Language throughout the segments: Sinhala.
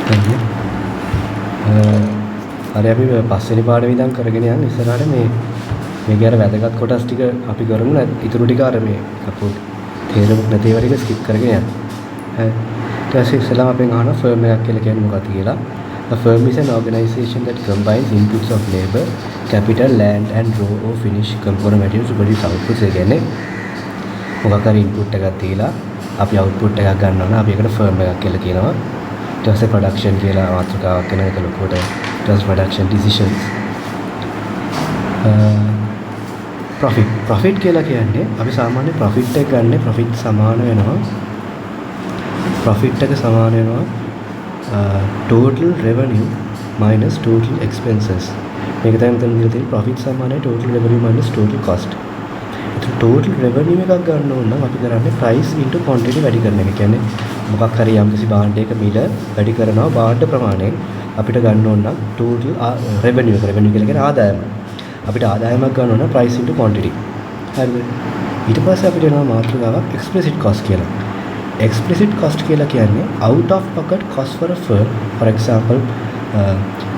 හරිද? හරි අපි පස්වෙනි පාඩම ඉඳන් කරගෙන යන්න ඉස්සරහට මේකේ අර වැදගත් කොටස් ටික අපි කරමු. ඊටු ටික අර මේ අපෝ තේරුමක් නැති ඒවා ටික ස්කිප් කරගෙන යන්න. හරි. ඊට පස්සේ ඉස්සෙල්ලාම අපෙන් අහනවා ෆර්ම් එකක් කියලා කියන්නේ මොකක්ද කියලා. A firm is an organization that combines inputs of labor, capital, land and raw or finished component materials to produce outputs. ඒ කියන්නේ මොකක් හරි input එකක් දීලා අපි output එකක් ගන්නවා නම් අපි ඒකට firm එකක් කියලා කියනවා. ඊට පස්සේ production කියලා මාතෘකාවක් වෙන එක ලොකුවට ඊට පස්සේ production decisions. profit කියලා කියන්නේ අපි සාමාන්‍ය profit එක ගන්න profit සමාන වෙනවා total revenue minus total expenses. මේක තමයි මෙතන දීලා තියෙන්නේ profit සමානයි total revenue minus total cost. ඒතර total revenue එකක් ගන්න ඕන නම් අපි කරන්නේ price into quantity වැඩි කරන එක. කියන්නේ මොකක් හරි යම්කිසි භාණ්ඩයක මිල වැඩි කරනවා භාණ්ඩ ප්‍රමාණයෙන් අපිට ගන්න ඕන නම් total revenue කියලා කියන්නේ ආදායම. අපිට ආදායමක් ගන්න ඕන නම් price into quantity. හරිද? ඊට පස්සේ අපිට එනවා මාතෘකාවක් explicit cost කියලා. Explicit cost කියලා කියන්නේ out of pocket cost for a firm. For example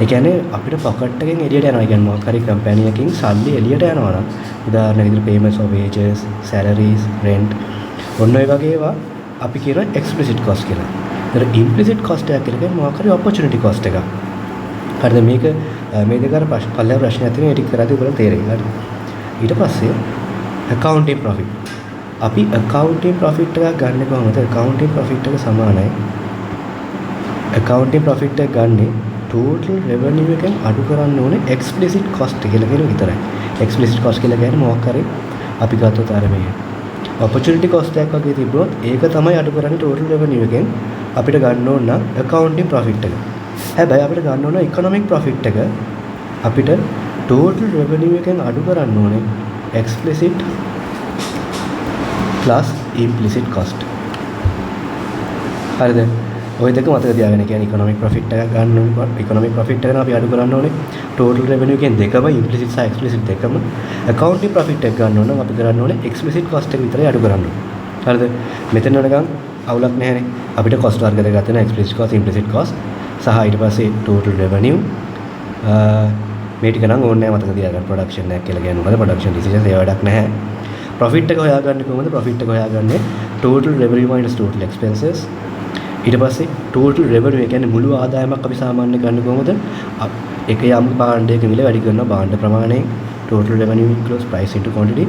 ඒ කියන්නේ අපිට pocket එකෙන් එළියට යනවා. ඒ කියන්නේ මොකක් හරි company එකකින් සල්ලි එළියට යනවා නම් උදාහරණයක් විදිහට payments of wages, salaries, rent ඔන්න ඔය වගේ ඒවා අපි කියන explicit cost කියලා. ඒතර implicit cost එක කියලා කියන්නේ මොකක් හරි opportunity cost එකක්. හරිද? මේක මේ දෙක අර පළවෙනි ප්‍රශ්නය අතරින් ඒ ටික කරද්දී ඔයගොල්ලෝ තේරෙයි. හරි. ඊට පස්සේ accounting profit. අපි accounting profit එකක් ගන්න කොහොමද? accounting profit එක සමානයි accounting profit එක ගන්නේ total revenue එකෙන් අඩු කරන්න ඕනේ explicit cost කියලා කියන විතරයි. explicit cost කියලා කියන්නේ මොකක් හරි අපි ගත්තොත් අර මේ opportunity cost එකක් වගේ තිබ්බොත් ඒක තමයි අඩු කරන්නේ total revenue එකෙන් අපිට ගන්න ඕන නම් accounting profit එක. හැබැයි අපිට ගන්න ඕන economic profit එක අපිට total revenue එකෙන් අඩු කරන්න ඕනේ explicit plus implicit cost. හරිද? ඔය දෙක මතක තියාගන්න. කියන්නේ economic profit එකක් ගන්න ඕනේ. economic profit එක අපි අඩු කරන්න ඕනේ. total revenue එකෙන් දෙකම implicit සහ explicit දෙකම. accounting profit එක ගන්න ඕන නම් අපි කරන්න ඕනේ explicit cost එක විතරයි අඩු කරන්න ඕනේ. හරිද? මෙතන වෙනකන් අවුලක් නැහැනේ. අපිට cost වර්ග දෙකක් තියෙනවා. explicit cost, implicit cost සහ ඊට පස්සේ total revenue. මේ ටික නම් ඕනේ නැහැ මතක තියාගන්න. production එකක් කියලා කියන්නේ මොකද? production decisions ඒ වැඩක් නැහැ. profit එක හොයාගන්නේ කොහොමද? profit එක හොයාගන්නේ total revenue minus total expenses. ඊට පස්සේ total revenue කියන්නේ මුළු ආදායමක් අපි සාමාන්‍ය ගන්න කොහොමද? එක යම් භාණ්ඩයක මිල වැඩි කරනවා භාණ්ඩ ප්‍රමාණයෙන්. total revenue equals price into quantity.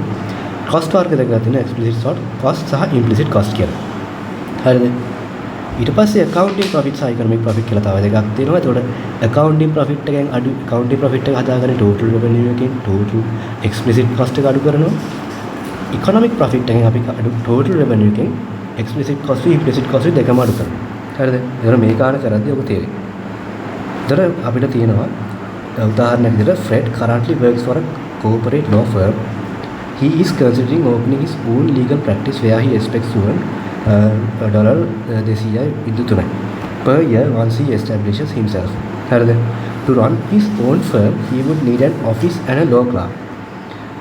cost වර්ග දෙකක් තියෙනවා explicit cost සහ implicit cost කියලා. හරිද? ඊට පස්සේ accounting profit සහ economic profit කියලා තව දෙකක් තියෙනවා. ඒතකොට accounting profit එකෙන් අඩු accounting profit එක හදාගන්නේ total revenue එකෙන් total explicit cost එක අඩු කරනවා. economic profit එකෙන් අපි අඩු total revenue එකෙන් explicit cost implicit cost දෙකම අඩු කරනවා. හරිද? ඒතර මේ කාණ කරද්දී ඔබ තේරෙයි. ඒතර අපිට තියෙනවා උදාහරණයක් විදිහට Fred currently works for a corporate law firm. He is considering opening his own legal practice where he expects to earn $200 per year once he establishes himself. හරිද? To run his own firm, he would need an office and a law clerk.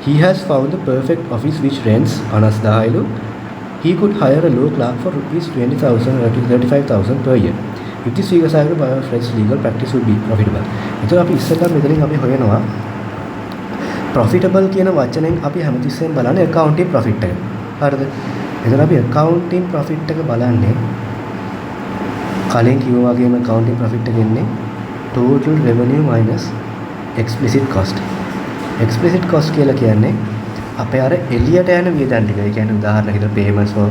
He has found the perfect office which rents 50,000. He could hire a law clerk for rupees 20,000 or 35,000 per year. If this figures are by Fred's legal practice would be profitable. එතකොට අපි ඉස්සෙල්ලා මෙතනින් අපි හොයනවා profitable කියන වචනෙන් අපි හැමතිස්සෙම බලන්නේ accounting profit එක. හරිද? එතකොට අපි accounting profit එක බලන්නේ කලින් කිව්වා වගේම accounting profit එක එන්නේ total revenue minus explicit cost. explicit cost කියලා කියන්නේ අපේ අර එළියට යන වියදම් ටික. ඒ කියන්නේ උදාහරණයක් විදිහට payments for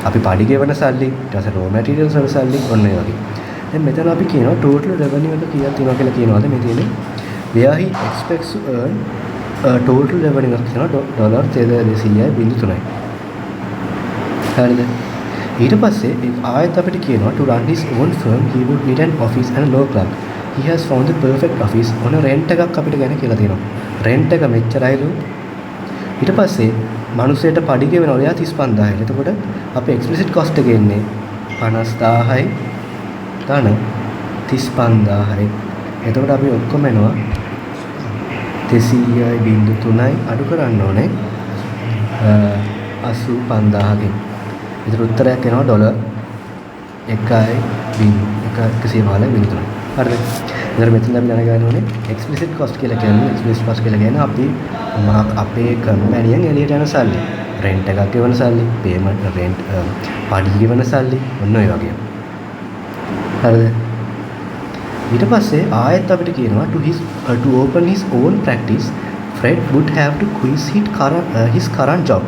අපි පඩි ගෙවන සල්ලි, ඊට පස්සේ raw materials වල සල්ලි ඔන්න ඒ වගේ. දැන් මෙතන අපි කියනවා total revenue එක කීයක් තියෙනවා කියලා කියනවාද මේ තියෙන්නේ where he expects to earn total revenue එකක් කියනවා $203.3. හරිද? ඊට පස්සේ ආයෙත් අපිට කියනවා to run his own firm he would need an office and a law clerk. He has found the perfect office. ඔන්න rent එකක් අපිට ගැන කියලා තියෙනවා. rent එක මෙච්චරයිලු. ඊට පස්සේ මිනිස්සෙට පඩි ගෙවනවා එයා 35000යි. එතකොට අපේ explicit cost එක එන්නේ 50000යි ධන 35000යි. එතකොට අපි ඔක්කොම එනවා 200.3යි අඩු කරන්න ඕනේ 85000කින්. ඒතර උත්තරයක් එනවා 1.115 හරිද? ඉතින් මෙතන අපි දැනගන්න ඕනේ explicit cost කියලා කියන්නේ explicit cost කියලා කියන්නේ අපි අපේ කම්පැනියෙන් එළියට යන සල්ලි, rent එකක් ගෙවන සල්ලි, payment rent පඩි ගෙවන සල්ලි ඔන්න ඔය වගේ. හරිද? ඊට පස්සේ ආයෙත් අපිට කියනවා to open his own practice Fred would have to quit his current job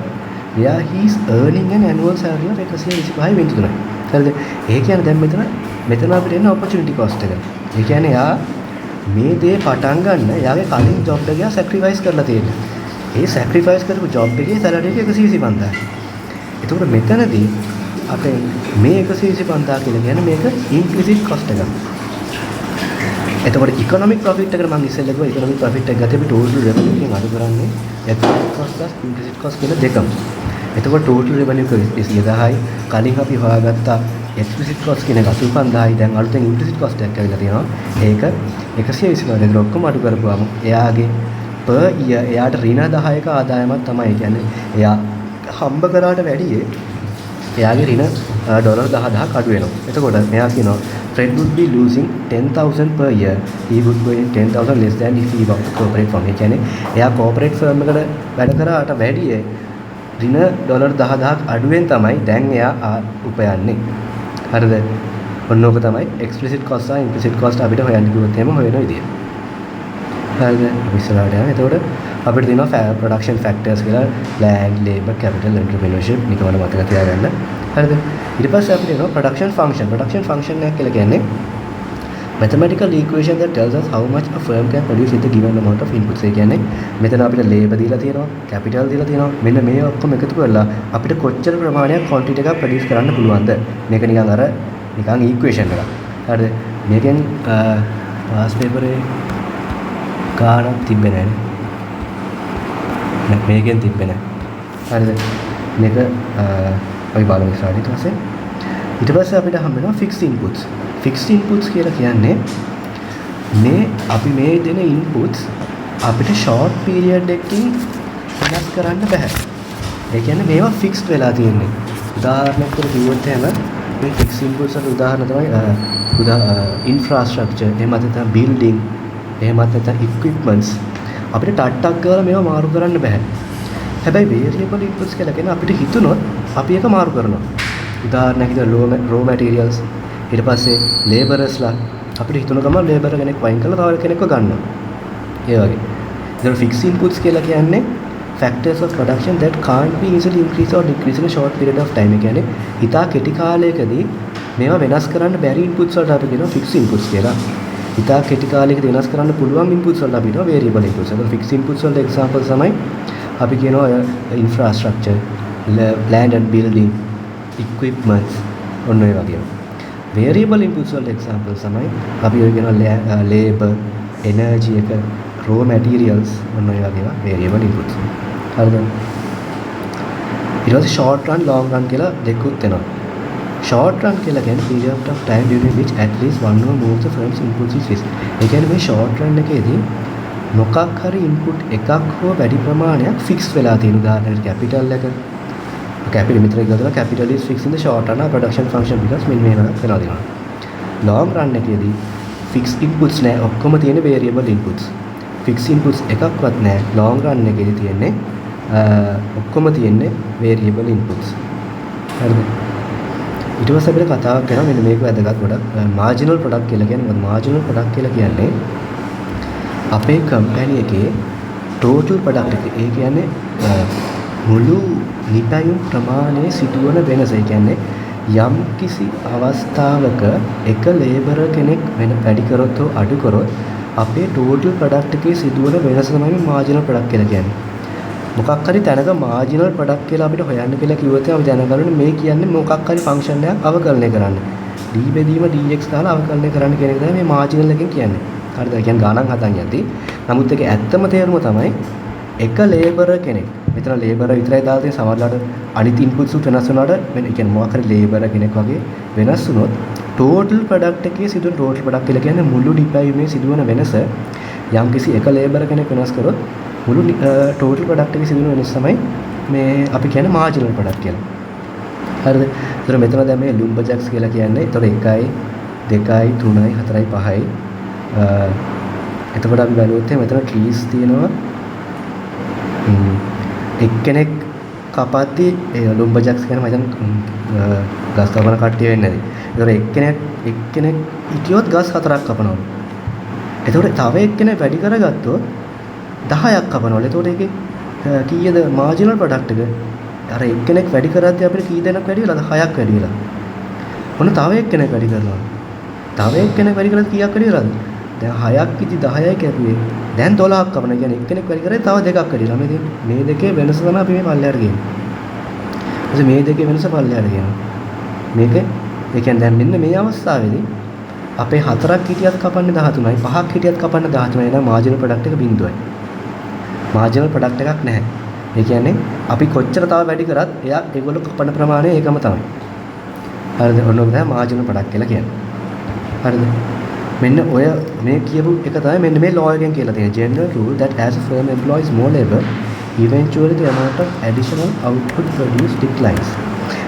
where he is earning an annual salary of 125 හරිද? ඒ කියන්නේ දැන් මෙතන අපිට එන opportunity cost එක. ඒ කියන්නේ යා මේ දේ පටන් ගන්න යාගේ කලින් job එක යා sacrifice කරලා තියෙනවා. ඒ sacrifice කරපු job එකේ salary එක 125,000. එතකොට මෙතනදී අපේ මේ 125,000 කියලා කියන්නේ මේක implicit cost එකක්. එතකොට economic profit එකට මම ඉස්සෙල්ලා කිව්වා economic profit එක ගත්තේ අපි total revenue එකෙන් අඩු කරන්නේ explicit cost plus implicit cost කියලා දෙකම. එතකොට total revenue එක 210යි කලින් අපි හොයාගත්ත explicit cost කියන 85,000යි දැන් අලුතෙන් implicit cost එකක් ඇවිල්ලා තියෙනවා. ඒක 125 දෙක ඔක්කොම අඩු කරපුවාම එයාගේ per year එයාට ඍණ 10ක ආදායමක් තමයි. කියන්නේ එයා හම්බ කරාට වැඩිය එයාගේ ඍණ ඩොලර් 10,000ක් අඩු වෙනවා. එතකොට මෙයා කියනවා Fred would be losing 10,000 per year. He would be 10,000 less than if he worked corporate firm. ඒ කියන්නේ එයා corporate firm එකකට වැඩ කරාට වැඩිය ඍණ ඩොලර් 10,000ක් අඩුවෙන් තමයි දැන් එයා උපයන්නේ. හරිද? ඔන්න ඕක තමයි explicit cost සහ implicit cost අපිට හොයන්න කිව්වොත් එහෙම හොයන විදිය. හරිද? අපි ඉස්සරහට යනවා. එතකොට අපිට තියෙනවා production factors කියලා land, labor, capital, entrepreneurship නිකමන මතක තියාගන්න. හරිද? ඊට පස්සේ අපිට එනවා production function. Production function එක කියලා කියන්නේ mathematical equation that tells us how much a firm can produce with the given amount of inputs. ඒ කියන්නේ මෙතන අපිට labor දීලා තියෙනවා, capital දීලා තියෙනවා. මෙන්න මේ ඔක්කොම එකතු කරලා අපිට කොච්චර ප්‍රමාණයක් quantity එකක් produce කරන්න පුළුවන්ද? මේක නිකන් equation එකක්. හරිද? මේකෙන් past paper එකේ ගානක් තිබ්බේ නැහැ. මේකෙන් තිබ්බේ නැහැ. හරිද? මේක අපි බලමු ඊට පස්සේ. ඊට පස්සේ අපිට හම්බ වෙනවා fixed inputs. Fixed inputs කියලා කියන්නේ අපි මේ දෙන inputs අපිට short period එකකින් වෙනස් කරන්න බෑ. ඒ කියන්නේ මේවා fixed වෙලා තියෙන්නේ. උදාහරණයක් විදිහට කිව්වොත් එහෙම මේ fixed inputs වල උදාහරණ තමයි infrastructure, එහෙම නැත්නම් building, එහෙම නැත්නම් equipments අපිට ටට්ටක් ගාලා මේවා මාරු කරන්න බෑ. හැබැයි variable inputs කියලා කියන්නේ අපිට හිතුනොත් අපි ඒක මාරු කරනවා. උදාහරණයක් විදිහට raw materials ඊට පස්සේ laborers-ලා අපිට හිතුන ගමන් labor කෙනෙක් වයින් කරලා තව කෙනෙක්ව ගන්නවා. ඒ වගේ. ඉතින් fixed inputs කියලා කියන්නේ factors of production that can't be easily increased or decreased in a short period of time. ඒ කියන්නේ ඉතා කෙටි කාලයකදී මේවා වෙනස් කරන්න බැරි inputs වලට අපි කියනවා fixed inputs කියලා. ඉතා කෙටි කාලයකදී වෙනස් කරන්න පුළුවන් inputs වලට අපි කියනවා variable inputs. ඒක fixed inputs වලට example තමයි අපි කියනවා infrastructure, land and building, equipments ඔන්න ඔය වගේ. variable inputs වලට example තමයි අපි කියනවා labor, energy එක, raw materials ඔන්න ඔය වගේ variable inputs. හරිද? ඊට පස්සේ short run, long run කියලා දෙකකුත් වෙනවා. short run කියලා කියන්නේ period of time during which at least one or more of the firm's inputs is fixed. ඒ කියන්නේ මේ short run එකේදී මොකක් හරි input එකක් හෝ වැඩි ප්‍රමාණයක් fixed වෙලා තියෙන. උදාහරණයක් capital එක capital මෙතන ගත්තොත් capital is fixed in the short run production function because මෙන්න මේක වෙනවා. long run එකේදී fixed inputs නෑ, ඔක්කොම තියෙන variable inputs. fixed inputs එකක්වත් නෑ. long run එකේදී තියෙන්නේ ඔක්කොම තියෙන්නේ variable inputs. හරිද? ඊට පස්සේ අපිට කතාවක් කරනවා මෙන්න මේක වැදගත් ගොඩක්. marginal product කියලා කියන්නේ marginal product කියලා කියන්නේ අපේ කම්පැනි එකේ total product එක. ඒ කියන්නේ මුළු නිපැයුම් ප්‍රමාණය සිදුවන වෙනස. ඒ කියන්නේ යම් කිසි අවස්ථාවක එක ලේබර් කෙනෙක් වෙන වැඩි කරොත් හෝ අඩු කරොත් අපේ total product එකේ සිදුවන වෙනස තමයි marginal product කියලා කියන්නේ. මොකක් හරි තැනක marginal product කියලා අපිට හොයන්න කියලා කිව්වොත් අපි දැනගන්න ඕනේ මේ කියන්නේ මොකක් හරි function එකක් අවකලනය කරන්න. d බෙදීම dx දාලා අවකලනය කරන්න කියන එක තමයි මේ marginal එකෙන් කියන්නේ. හරිද? ඒ කියන්නේ ගණන් හදන්න යද්දී නමුත් ඒකේ ඇත්තම තේරුම තමයි එක ලේබර් කෙනෙක් මෙතන ලේබර් විතරයි දාලා තියෙන සමහරවිට අනිත් ඉන්පුට්ස් උත් වෙනස් වුණාට ඒ කියන්නේ මොකක් හරි ලේබර් කෙනෙක් වගේ වෙනස් වුණොත් total product එකේ සිදුවන total product කියලා කියන්නේ මුළු ඩිප්ලොයිමේ සිදුවන වෙනස යම්කිසි එක ලේබර් කෙනෙක් වෙනස් කරොත් මුළු total product එකේ සිදුවන වෙනස තමයි මේ අපි කියන්නේ marginal product කියලා. හරිද? ඒතර මෙතන දැන් මේ ලුම්බර්ජැක්ස් කියලා කියන්නේ ඒතර 1යි 2යි 3යි 4යි 5යි එතකොට අපි බලුවොත් මෙතන ට්‍රීස් තියෙනවා එක්කෙනෙක් කපද්දී ඒ ලුම්බර්ජැක්ස් කියන මචං ගස් කපන කට්ටිය වෙන්නේ නැති. ඒතර එක්කෙනෙක් හිටියොත් ගස් 4ක් කපනවා. එතකොට තව එක්කෙනෙක් වැඩි කරගත්තොත් 10ක් කපනවලු. එතකොට ඒකේ කීයද මාර්ජිනල් ප්‍රොඩක්ට් එක? අර එක්කෙනෙක් වැඩි කරද්දී අපිට කී දෙනෙක් වැඩි වෙලාද? 6ක් වැඩි වෙලා. ඔන්න තව එක්කෙනෙක් වැඩි කරනවා. තව එක්කෙනෙක් වැඩි කරද්දී කීයක් වැඩි වෙලාද? දැන් 6ක් ඉදි 10යි කැපුවේ. දැන් 12ක් කපන. කියන්නේ එක්කෙනෙක් වැඩි කරේ තව දෙකක් වැඩි වෙලා. මේ දෙකේ වෙනස තමයි අපි මේ පල්ලෙහාට ගේන්නේ. මේ දෙකේ වෙනස පල්ලෙහාට ගේනවා. මේක ඒ කියන්නේ දැන් මෙන්න මේ අවස්ථාවේදී අපේ 4ක් හිටියත් කපන්නේ 13යි 5ක් හිටියත් කපන්නේ 13යි නම් මාර්ජිනල් ප්‍රොඩක්ට් එක බිඳුවයි. මාර්ජිනල් ප්‍රොඩක්ට් එකක් නැහැ. ඒ කියන්නේ අපි කොච්චර තව වැඩි කරත් එයා ඒගොල්ලෝ කපන ප්‍රමාණය ඒකම තමයි. හරිද? ඔන්න ඔක තමයි මාර්ජිනල් ප්‍රොඩක්ට් කියලා කියන්නේ. හරිද? මෙන්න ඔය මේ කියපු එක තමයි මෙන්න මේ law එකෙන් කියලා තියෙන general rule that as a firm employs more labor eventually the amount of additional output produced declines.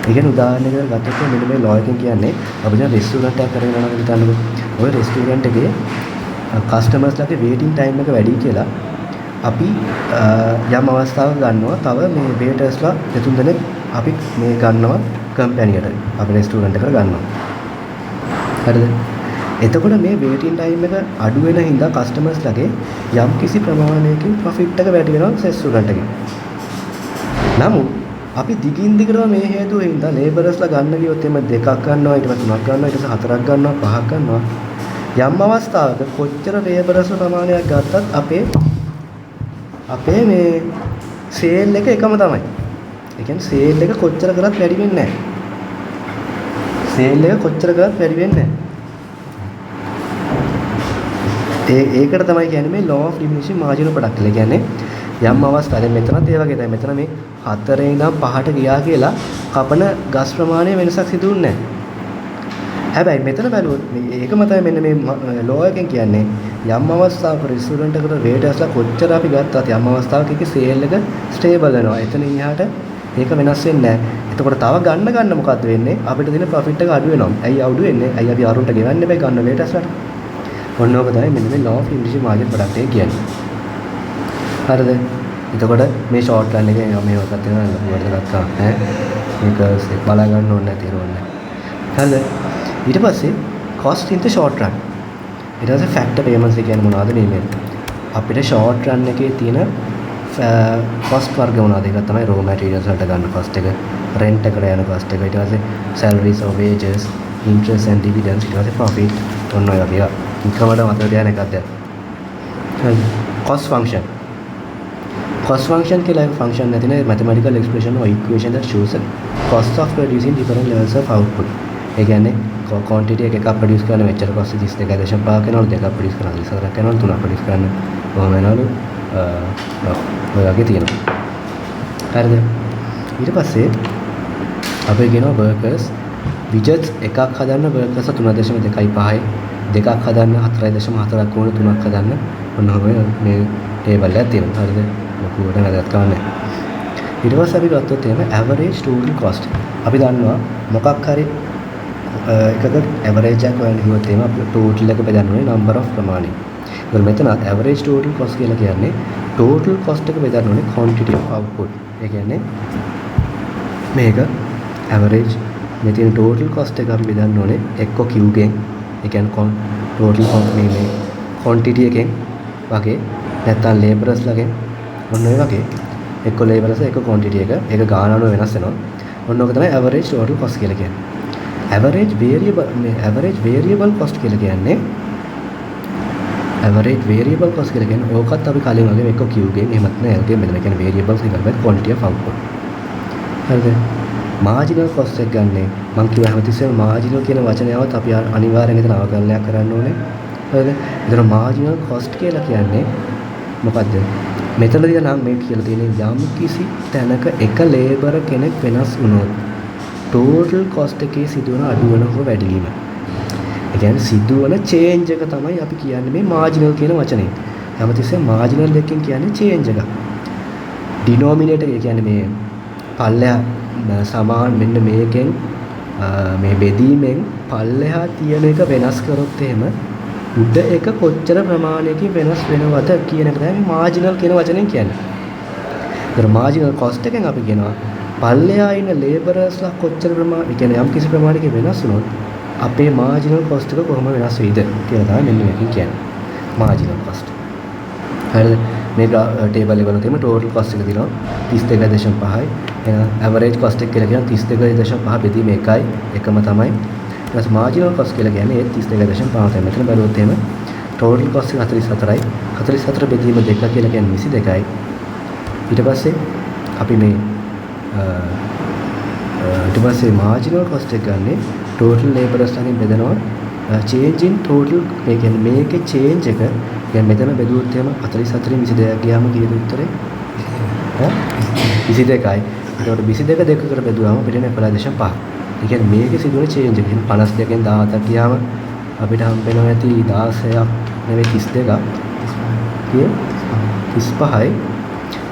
ඒ කියන්නේ උදාහරණයකට ගත්තොත් මෙන්න මේ law එකෙන් කියන්නේ අපි දැන් රෙස්ටුරන්ට් එකක් කරගෙන යනවා කියලා හිතන්නකෝ. ඔය රෙස්ටුරන්ට් එකේ කස්ටමර්ස්ලාගේ waiting time එක වැඩි කියලා අපි යම් අවස්ථාවක ගන්නවා තව මේ වේටර්ස්ලා දෙතුන් දෙනෙක් අපි මේ ගන්නවා කම්පැනියට අපි රෙස්ටුරන්ට් එකට ගන්නවා. හරිද? එතකොට මේ waiting time එක අඩු වෙන හින්දා කස්ටමර්ස්ලාගේ යම් කිසි ප්‍රමාණයකින් profit එක වැඩි වෙනවා රෙස්ටුරන්ට් එකේ. නමුත් අපි දිගින් දිගටම මේ හේතුව හින්දා ලේබරර්ස්ලා ගන්න ගියොත් එimhe දෙකක් ගන්නවා ඊට පස්සේ තුනක් ගන්නවා ඊට පස්සේ හතරක් ගන්නවා පහක් ගන්නවා යම් අවස්ථාවක කොච්චර ලේබරර්ස්ලා ප්‍රමාණයක් ගත්තත් අපේ මේ සේල් එක එකම තමයි. ඒ කියන්නේ සේල් එක කොච්චර කරත් වැඩි වෙන්නේ නැහැ. සේල් එක කොච්චර කරත් වැඩි වෙන්නේ නැහැ. ඒකට තමයි කියන්නේ මේ law of diminishing marginal product කියලා. කියන්නේ යම් අවස්ථාවක මෙතනත් ඒ වගේ තමයි. මෙතන මේ 4 ඉඳන් 5ට ගියා කියලා කපන ගස් ප්‍රමාණය වෙනසක් සිදු වෙන්නේ නැහැ. හැබැයි මෙතන බැලුවොත් ඒකම තමයි මෙන්න මේ law එකෙන් කියන්නේ යම් අවස්ථාවක රෙස්ටුරන්ට් එකකට වේටර්ස්ලා කොච්චර අපි ගත්තත් යම් අවස්ථාවක ඒකේ සේල් එක ස්ටේබල් වෙනවා. එතන ඉහාට ඒක වෙනස් වෙන්නේ නැහැ. එතකොට තව ගන්න මොකද්ද වෙන්නේ? අපිට දෙන ප්‍රොෆිට් එක අඩු වෙනවා. ඇයි අඩු වෙන්නේ? ඇයි අපි අරුන්ට ගෙවන්නේ බෑ ගන්න වේටර්ස්ලාට? ඔන්න ඔක තමයි මෙන්න මේ law of diminishing marginal product එක කියන්නේ. හරිද? එතකොට මේ ෂෝට් රන් එකේ මේ වගේ තියෙනවා වලට ගත්තා ඈ මේක බලා ගන්න ඕනේ නැති නෝනේ. හරිද? ඊට පස්සේ cost in the short run. ඊට පස්සේ factor payments කියන්නේ මොනවද මේ අපිට short run එකේ තියෙන cost වර්ග මොනවද? ඒක තමයි raw materials වලට ගන්න cost එක, rent එකට යන cost එක, ඊට පස්සේ salaries or wages, interest and dividends, ඊට පස්සේ profit ඔන්න ඔය වගේ. ඉක්මනට මතක තියාගන්න එකක් දැන්. හරි. cost function කියලා එක function නැතින mathematical expression or equation that shows the cost of producing different levels of output. ඒ කියන්නේ quantity එකක් produce කරන මෙච්චර cost 32.5 වෙනවලු දෙකක් produce කරනවා 24ක් වෙනවලු තුනක් produce කරන්න කොහොම වෙනවලු ඔය වගේ තියෙනවා. හරිද? ඊට පස්සේ අපි කියනවා workers widgets එකක් හදන්න workers 3.25යි දෙකක් හදන්න 4.4ක් වුණ තුනක් හදන්න ඔන්න ඔය මේ table එකක් තියෙනවා. හරිද? ලොකුවට වැදගත් කවන්නේ. ඊට පස්සේ අපි ගත්තොත් එහෙම average total cost. අපි දන්නවා මොකක් හරි එකක average එකක් හොයන්න කිව්වොත් එහෙම අපිට total එක බෙදන්න ඕනේ number of ප්‍රමාණය. ඒකෙන් මෙතන average total cost කියලා කියන්නේ total cost එක බෙදන්න ඕනේ quantity of output. ඒ කියන්නේ මේක average මේ තියෙන total cost එක අපි බෙදන්න ඕනේ එක්ක Q ගෙන් ඒ කියන්නේ total මේ quantity එකෙන් වගේ නැත්නම් laborers ලගෙන් ඔන්න ඔය වගේ එක්ක laborers එක්ක quantity එක ඒක ගාන අනුව වෙනස් වෙනවා. ඔන්න ඔක තමයි average total cost කියලා කියන්නේ. average variable cost කියලා කියන්නේ average variable cost කියලා කියන්නේ ඕකත් අපි කලින් වගේ එක්ක Q ගෙන් එහෙමත් නෑ L ගෙන් බෙදලා කියන්නේ variables එක ගන්න quantity of output. හරිද? marginal cost එක ගන්නේ මම කිව්වා හැමතිස්සෙම marginal කියන වචනයවත් අපි අනිවාර්යෙන් එතන අවකලනයක් කරන්න ඕනේ. හරිද? ඒතර marginal cost කියලා කියන්නේ මොකද්ද? මෙතනදී නම් මේ කියලා තියෙන්නේ යම් කිසි තැනක එක ලේබර් කෙනෙක් වෙනස් වුණොත් total cost එකේ සිදුවන අඩු වෙන හෝ වැඩි වීම. ඒ කියන්නේ සිදුවන change එක තමයි අපි කියන්නේ මේ marginal කියන වචනේ. හැමතිස්සෙම marginal එකකින් කියන්නේ change එක. denominator එක කියන්නේ මේ පල්ලෙහා සමාන මෙන්න මේකෙන් මේ බෙදීමෙන් පල්ලෙහා තියෙන එක වෙනස් කරොත් එහෙම උඩ එක කොච්චර ප්‍රමාණයකින් වෙනස් වෙනවද කියන එක තමයි මාජිනල් කියන වචනෙන් කියන්නේ. ඒතර මාජිනල් කොස්ට් එකෙන් අපි කියනවා පල්ලෙහා ඉන්න ලේබරර්ස්ලා කොච්චර ප්‍රමාණය කියන්නේ යම් කිසි ප්‍රමාණයකින් වෙනස් වුණොත් අපේ මාජිනල් කොස්ට් එක කොහොම වෙනස් වෙයිද කියලා තමයි මෙන්න මේකෙන් කියන්නේ. Marginal cost. හරිද? මේක ටේබල් එක වල තියෙන ටෝටල් කොස්ට් එක තියෙනවා 32.5යි. එහෙනම් ඇවරේජ් කොස්ට් එක කියලා කියන 32.5 බෙදීම 1යි එකම තමයි. ඊට පස්සේ මාජිනල් කොස්ට් කියලා කියන්නේ ඒ 32.5 තමයි. මෙතන බලුවොත් එහෙම ටෝටල් කොස්ට් එක 44යි. 44 බෙදීම 2 කියලා කියන්නේ 22යි. ඊට පස්සේ අපි මේ ඊට පස්සේ මාජිනල් කොස්ට් එක ගන්නේ ටෝටල් ලේබරර්ස් වලින් බෙදනවා change in total මේ කියන්නේ මේකේ change එක يعني මෙතන බෙදුවොත් එහෙම 44 22 ගියාම කීයද උත්තරේ? 22යි. ඒකට 22 දෙකකට බෙදුවාම අපිට එන 11.5. ඒ කියන්නේ මේකේ සිදුවන change එක. 52කින් 17ක් ගියාම අපිට හම්බ වෙනවා ඇති 16ක් නෙවෙයි 32ක්. කිය 35යි.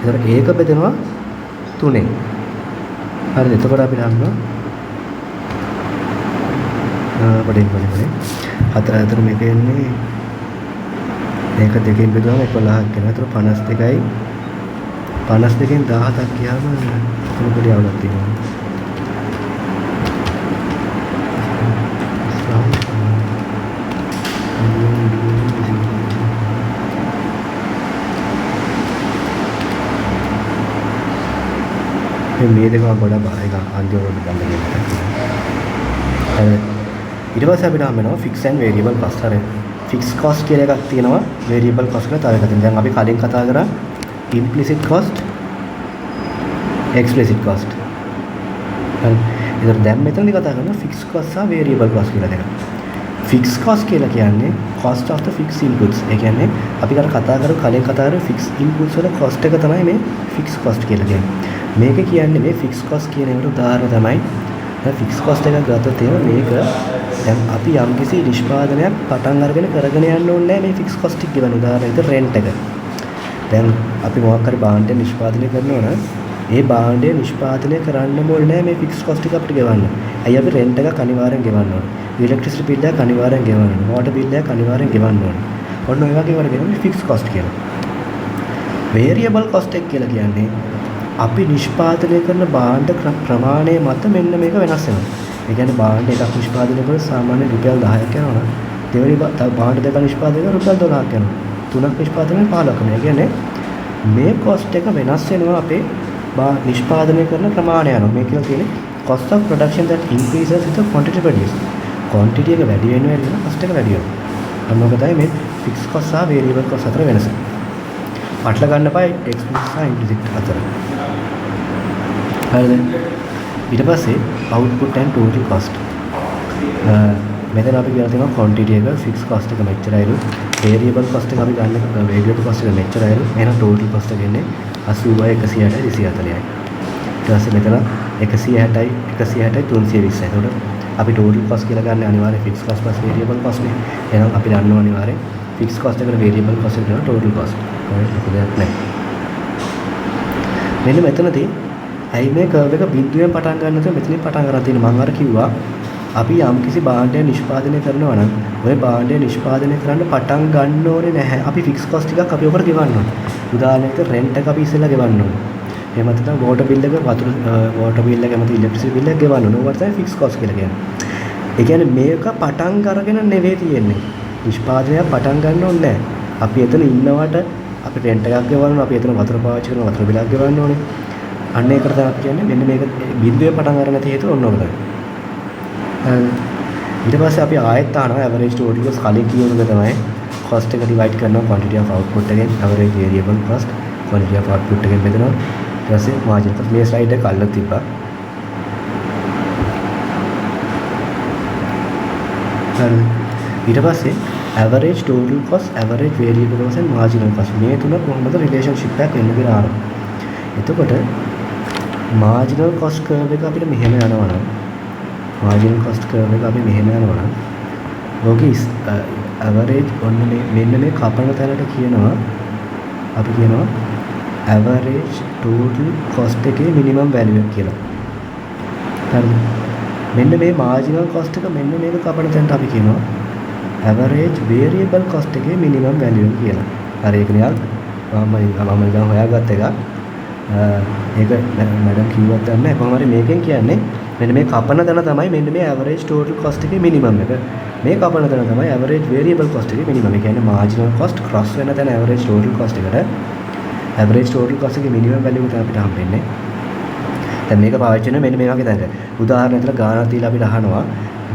ඒතර ඒක බෙදෙනවා 3ෙන්. හරිද? එතකොට අපිට හම්බෙනවා පොඩි හතර මේක එන්නේ මේක දෙකෙන් බෙදුවම 11ක් වෙනවා. ඒතර 52යි 52කින් 17ක් ගියාම එතන පොඩි අවුලක් තියෙනවා. මේ දෙකම ගොඩක් එක අන්තිමට ගන්න දෙන්න. හරි. ඊට පස්සේ අපිට හම් වෙනවා ෆික්ස් ඇන්ඩ් වේරියබල් කොස්ට්. හරි. ෆික්ස් කොස්ට් කියලා එකක් තියෙනවා. වේරියබල් කොස්ට් කියලා තව එකක් තියෙනවා. දැන් අපි කලින් කතා කරා ඉම්ප්ලිසිට් කොස්ට්, එක්ස්ප්ලිසිට් කොස්ට්. හරි. ඒතර දැන් මෙතනදී කතා කරනවා ෆික්ස් කොස්ට් සහ වේරියබල් කොස්ට් කියලා දෙකක්. ෆික්ස් කොස්ට් කියලා කියන්නේ cost of the fixed inputs. ඒ කියන්නේ අපි කතා කරමු කලින් කතා කරේ ෆික්ස් ඉන්පුට්ස් වල cost එක තමයි මේ ෆික්ස් කොස්ට් කියලා කියන්නේ. මේක කියන්නේ මේ ෆික්ස් කොස්ට් කියන එකට උදාහරණ තමයි. දැන් ෆික්ස් කොස්ට් එකක් ගත්තොත් එහෙම මේක දැන් අපි යම්කිසි නිෂ්පාදනයක් පටන් අරගෙන කරගෙන යන්න ඕනේ නැහැ මේ ෆික්ස් කොස්ට් එක කියන උදාහරණයක රෙන්ට් එක. දැන් අපි මොකක් හරි භාණ්ඩයක් නිෂ්පාදනය කරනවා නම් ඒ භාණ්ඩය නිෂ්පාදනය කරන්න ඕනේ නැහැ මේ ෆික්ස් කොස්ට් එක අපිට ගෙවන්න. ඇයි අපි රෙන්ට් එකක් අනිවාර්යෙන් ගෙවන්න ඕනේ. ඉලෙක්ට්‍රිසිටි බිල් එකක් අනිවාර්යෙන් ගෙවන්න ඕනේ. වෝටර් බිල් එකක් අනිවාර්යෙන් ගෙවන්න ඕනේ. ඔන්න ඔය වගේ වල ගෙවන්නේ ෆික්ස් කොස්ට් කියලා. වේරියබල් කොස්ට් එක කියලා කියන්නේ අපි නිෂ්පාදනය කරන භාණ්ඩ ප්‍රමාණය මත මෙන්න මේක වෙනස් වෙනවා. ඒ කියන්නේ භාණ්ඩ එකක් නිෂ්පාදනය කරලා සාමාන්‍ය රුපියල් 10ක් යනවා නම් දෙවෙනි භාණ්ඩ දෙක නිෂ්පාදනය කරලා රුපියල් 12ක් යනවා. තුනක් නිෂ්පාදනය 15ක් යනවා. ඒ කියන්නේ මේ කොස්ට් එක වෙනස් වෙනවා අපේ නිෂ්පාදනය කරන ප්‍රමාණය අනුව. මේ කියලා කියන්නේ cost of production that increases with the quantity produced. quantity එක වැඩි වෙනවා කියන cost එක වැඩි වෙනවා. අන්න ඔක තමයි මේ fixed cost සහ variable cost අතර වෙනස. අట్లా ගන්න එපා explicit සහ implicit අතර. හරිද? ඊට පස්සේ output and total cost. මෙතන අපි කියලා තියෙනවා quantity එක fixed cost එක මෙච්චරයිලු. variable cost එක අපි ගන්න variable cost එක මෙච්චරයිලු. එහෙනම් total cost එක එන්නේ 80යි 160යි 240යි. ඊට පස්සේ මෙතන 160යි 320යි. එතකොට අපි total cost කියලා ගන්න අනිවාර්යයෙන් fixed cost plus variable cost නේ. එහෙනම් අපි දන්නවා අනිවාර්යෙන් fixed cost එකට variable cost එකට කරන total cost. ඒක දෙයක් නැහැ. මෙන්න මෙතනදී ඇයි මේ curve එක බිඳුවෙන් පටන් ගන්න නැතුව මෙතනින් පටන් ගන්න තියෙන්නේ. මම අර කිව්වා අපි යම්කිසි භාණ්ඩයක් නිෂ්පාදනය කරනවා නම් ওই භාණ්ඩය නිෂ්පාදනය කරන්න පටන් ගන්න ඕනේ නැහැ. අපි fixed cost ටිකක් අපි ඔකට ගෙවන්න ඕනේ. උදාහරණයකට rent එක අපි ඉස්සෙල්ලා ගෙවන්න ඕනේ. එහෙම නැත්නම් water bill එක water bill එක නැත්නම් electricity bill එක ගෙවන්න ඕනේ. ඔකට තමයි fixed cost කියලා කියන්නේ. ඒ කියන්නේ මේක පටන් අරගෙන නෙවෙයි තියෙන්නේ. නිෂ්පාදනයක් පටන් ගන්න ඕනේ නැහැ. අපි එතන ඉන්නවට අපි rent එකක් ගෙවන්න ඕනේ. අපි එතන වතුර පාවිච්චි කරන වතුර bill එකක් ගෙවන්න ඕනේ. අන්න ඒකට තමයි අපි කියන්නේ මෙන්න මේක බිඳුවේ පටන් ගන්න නැති හේතුව ඔන්න ඔක තමයි. ඊට පස්සේ අපි ආයෙත් අහනවා average total cost කලින් කියුණු එක තමයි cost එක divide කරනවා quantity of output එකෙන් average variable cost quantity of output එකෙන් බෙදනවා. ඊට පස්සේ margin cost මේ slide එක අල්ලලා තිබ්බා. හරි. ඊට පස්සේ average total cost average variable cost and marginal cost මේ තුන කොහොමද relationship එකක් එන්න කියලා අහනවා. එතකොට marginal cost curve එක අපිට මෙහෙම යනවා නම් marginal cost curve එක අපි මෙහෙම යනවා නම් ඔකේ average ඔන්න මෙන්න මේ කපන තැනට කියනවා අපි කියනවා average total cost එකේ minimum value එක කියලා. හරිද? මෙන්න මේ marginal cost එක මෙන්න මේක කපන තැනට අපි කියනවා average variable cost එකේ minimum value එක කියලා. හරි ඒක නිකන් මම නිකන් හොයාගත්ත එකක්. ඒක මැඩම් කිව්වත් දන්නේ නැහැ. කොහොම හරි මේකෙන් කියන්නේ මෙන්න මේ කපන තැන තමයි මෙන්න මේ average total cost එකේ minimum එක. මේ කපන තැන තමයි average variable cost එකේ minimum. ඒ කියන්නේ marginal cost cross වෙන තැන average total cost එකට average total cost එකේ minimum value එක අපිට හම්බෙන්නේ. දැන් මේක පාවිච්චි කරන මෙන්න මේ වගේ තැනක. උදාහරණයක් ගානක් දීලා අපිට අහනවා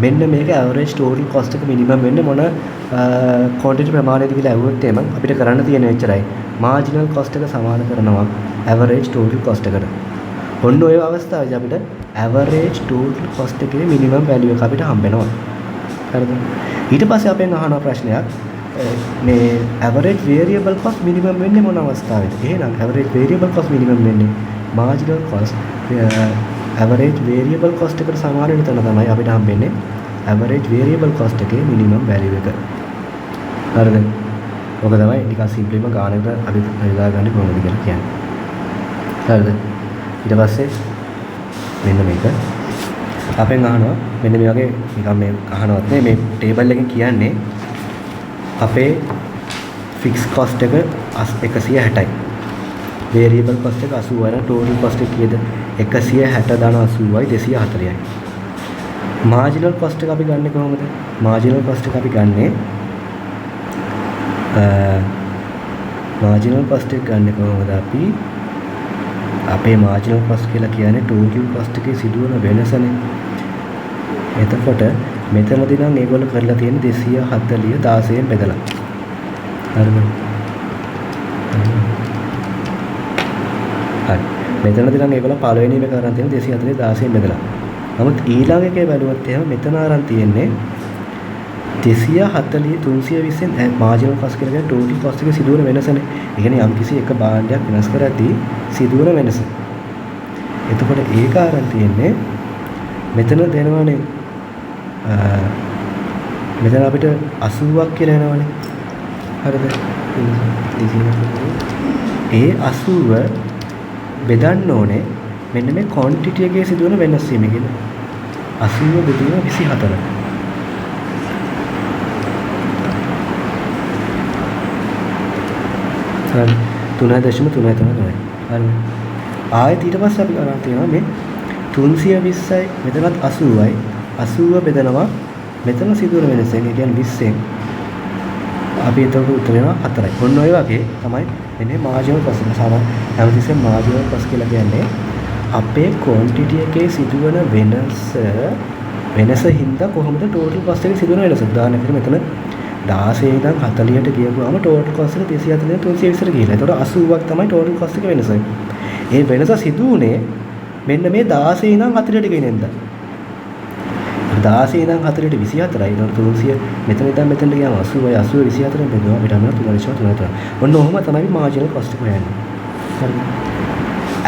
මෙන්න මේක average total cost එක minimum වෙන්නේ මොන quantity ප්‍රමාණයද කියලා ඇහුවොත් එම අපිට කරන්න තියෙන එච්චරයි. marginal cost එක සමාන කරනවා average total cost එකට. ඔන්න ඔය අවස්ථාවේදී අපිට average total cost එකේ minimum value එක අපිට හම්බෙනවා. හරිද? ඊට පස්සේ අපෙන් අහන ප්‍රශ්නයක් මේ average variable cost minimum වෙන්නේ මොන අවස්ථාවේද? එහෙනම් average variable cost minimum වෙන්නේ marginal cost average variable cost එකට සමාන වෙන තැන තමයි අපිට හම්බෙන්නේ average variable cost එකේ minimum value එක. හරිද? ඔක තමයි නිකන් සිම්පලිම ගානකට අපි හදාගන්නේ කොහොමද කියලා කියන්නේ. හරිද? ඊට පස්සේ මෙන්න මේක අපෙන් අහනවා මෙන්න මේ වගේ නිකන් මේ අහනවත් නේ මේ ටේබල් එකෙන් කියන්නේ අපේ ෆික්ස් කොස්ට් එක 160යි. variable cost එක 80යි නම් total cost එක කීයද? 160 දාන 80යි 240යි. marginal cost එක අපි ගන්නෙ කොහොමද? marginal cost එක අපි ගන්නෙ marginal cost එක ගන්නෙ කොහොමද අපි? අපේ marginal cost කියලා කියන්නේ total cost එකේ සිදුවන වෙනසනේ. එතකොට මෙතනදී නම් ඒගොල්ලෝ කරලා තියෙන 240 16න් බෙදලා. හරිද? හරි. මෙතනදී නම් ඒගොල්ලෝ පළවෙනි එක කරන් තියෙන 240 16න් බෙදලා. නමුත් ඊළඟ එකේ බැලුවොත් එහෙම මෙතන අරන් තියෙන්නේ 240 320න් marginal cost කියලා කියන්නේ total cost එකේ සිදුවන වෙනසනේ. ඒ කියන්නේ යම්කිසි එක භාණ්ඩයක් වෙනස් කරද්දී සිදුවන වෙනස. එතකොට ඒක අරන් තියෙන්නේ මෙතන දෙනවනේ මෙතන අපිට 80ක් කියලා එනවනේ. හරිද? ඒ 80 බෙදන්න ඕනේ මෙන්න මේ quantity එකේ සිදුවන වෙනස් වීම කියලා. 80 බෙදීම 24. හරි 3.339. හරි. ආයෙත් ඊට පස්සේ අපි කරන් තියෙනවා මේ 320යි මෙතනත් 80යි 80 බෙදනවා මෙතන සිදුවන වෙනසෙන්. ඒ කියන්නේ 20ෙන් අපි එතකොට උත්තර වෙනවා 4යි. ඔන්න ඔය වගේ තමයි එන්නේ marginal cost එක. හැමතිස්සෙම marginal cost කියලා කියන්නේ අපේ quantity එකේ සිදුවන වෙනස හින්දා කොහොමද total cost එකේ සිදුවන වෙනස. උදාහරණයකට මෙතන 16 ඉඳන් 40ට ගියපුවාම total cost එක 240 320ට ගිහිල්ලා. එතකොට 80ක් තමයි total cost එක වෙනස. ඒ වෙනස සිදු වුණේ මෙන්න මේ 16 ඉඳන් 40ට ගෙනෙන්න. 16 ඉඳන් 40ට 24යි. එතකොට 300 මෙතන ඉඳන් මෙතනට ගියාම 80යි 80 24ෙන් බෙදුවා අපිට අන්න 3.3. ඔන්න ඔහොම තමයි marginal cost එක හොයන්නේ. හරිද?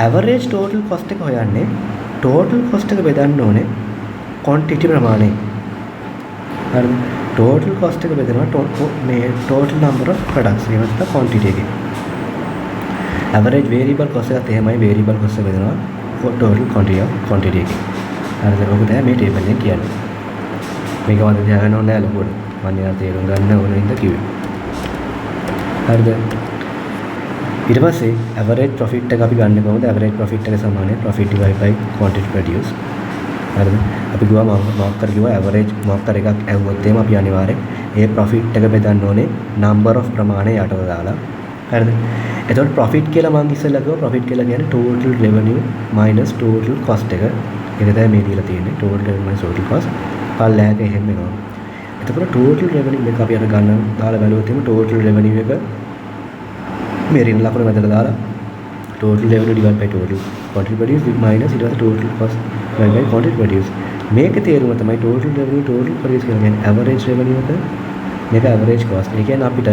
average total cost එක හොයන්නේ total cost එක බෙදන්න ඕනේ quantity ප්‍රමාණය. හරිද? total cost එක බෙදනවා මේ total number of products එක නැත්නම් quantity එකේ. average variable cost එකත් එහෙමයි variable cost එක බෙදනවා total quantity එකේ. හරිද? ඔක තමයි මේ ටේබල් එකෙන් කියන්නේ. මේක මම තියාගන්න ඕනේ නෑ ලොකුවට. මම නිකන් තේරුම් ගන්න ඕන ඉඳ කිව්වේ. හරිද? ඊට පස්සේ average profit එක අපි ගන්න කොහොමද? average profit එක සමානයි profit divided by quantity produced. හරිද? අපි ගියා මාක් කර කිව්වා average මාක් කර එකක් ඇහුවොත් එහෙම අපි අනිවාර්යෙන් ඒ profit එක බෙදන්න ඕනේ number of ප්‍රමාණය යටව දාලා. හරිද? එතකොට profit කියලා මම ඉස්සෙල්ලා කිව්වා profit කියලා කියන්නේ total revenue minus total cost එක. ඒක තමයි මේ දීලා තියෙන්නේ total revenue minus total cost. පල්ලෑක එහෙම වෙනවා. එතකොට total revenue එක අපි අර ගන්න දාලා බලුවොත් එහෙම total revenue එක මේ රින් ලකුණ මැදට දාලා total revenue divided by total quantity produced minus ඊට පස්සේ total cost divided by quantity produced. මේකේ තේරුම තමයි total revenue total produced කියලා කියන්නේ average revenue එක මේක average cost. ඒ කියන්නේ අපිට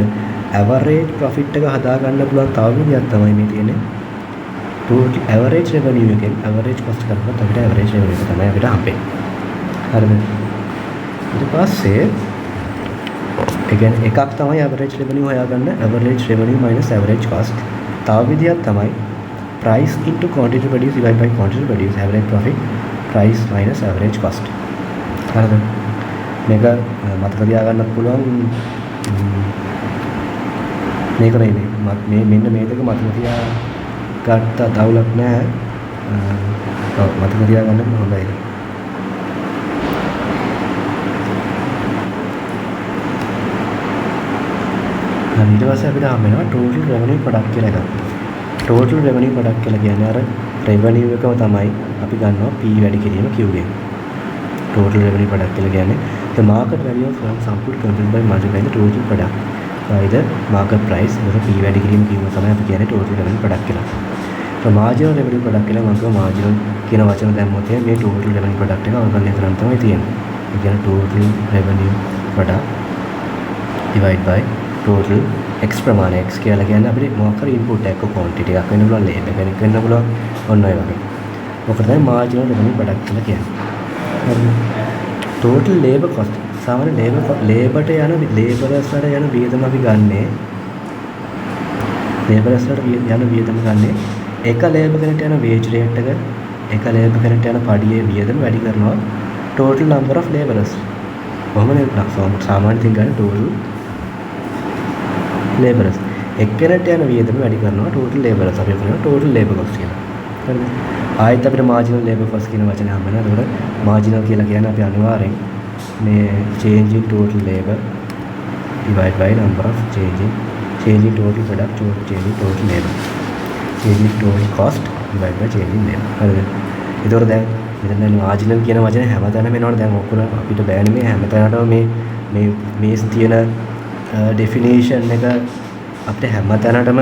average profit එක හදා ගන්න පුළුවන් තව විදියක් තමයි මේ තියෙන්නේ. total average revenue එකෙන් average cost කරනකොට අපිට average revenue එක තමයි අපිට හම්බෙන්නේ. හරිද? ඊට පස්සේ ඒ කියන්නේ එකක් තමයි average revenue හොයාගන්න average revenue minus average cost. තව විදියක් තමයි price into quantity produced divided by quantity produced, average profit price minus average cost. හරිද? මේක මතක තියාගන්නත් පුළුවන්. මේක මේ මෙන්න මේ දෙක මතක තියාගත්ත දවුලක් නැහැ. ඔව් මතක තියාගන්න හොඳයි. ඊට පස්සේ අපිට හම් වෙනවා total revenue product කියලා එකක්. total revenue product කියලා කියන්නේ අර revenue එකම තමයි අපි ගන්නවා P වැඩි කිරීම Q ගෙන්. total revenue product කියලා කියන්නේ the market value of firm's output consumed by multiplying the total product by the market price. ඒක P වැඩි කිරීම Q තමයි අපි කියන්නේ total revenue product කියලා. so marginal revenue product කියලා මම කියව marginal කියන වචන දැම්මොත් මේ total revenue product එක අවකලනය කරන්න තමයි තියෙන්නේ. ඒ කියන්නේ total revenue product divide by total x ප්‍රමාණය. x කියලා කියන්නේ අපිට මොකක් හරි input එකක quantity එකක් වෙන්න පුළුවන්, labor එකක් වෙන්න පුළුවන්, ඔන්න ඔය වගේ. මොකද තමයි marginal revenue product කියලා කියන්නේ. හරි. total labor cost. සාමාන්‍ය laborට යන laborers වල යන වියදම අපි ගන්නෙ. laborers වලට යන වියදම ගන්නෙ එක labor කෙනෙක්ට යන wage rate එක, එක labor කෙනෙක්ට යන පඩියේ වියදම වැඩි කරනවා total number of laborers. කොහොමද සාමාන්‍ය තින් ගන්න total laborers. එක්කෙනෙක්ට යන වියදම වැඩි කරනවා total laborers. අපි කියනවා total labor cost කියලා. හරිද? ආයෙත් අපිට marginal labor cost කියන වචනේ හම්බ වෙනවා. ඒකට marginal කියලා කියන්නේ අපි අනිවාර්යෙන් මේ change in total labor divide by number of change in total product, change in total labor, change in total cost divide by change in labor. හරිද? ඒතකොට දැන් මෙතන marginal කියන වචනේ හැමතැනම එනවනේ. දැන් ඔක්කොම අපිට බෑනේ මේ හැමතැනටම මේ තියෙන definition එක අපිට හැමතැනටම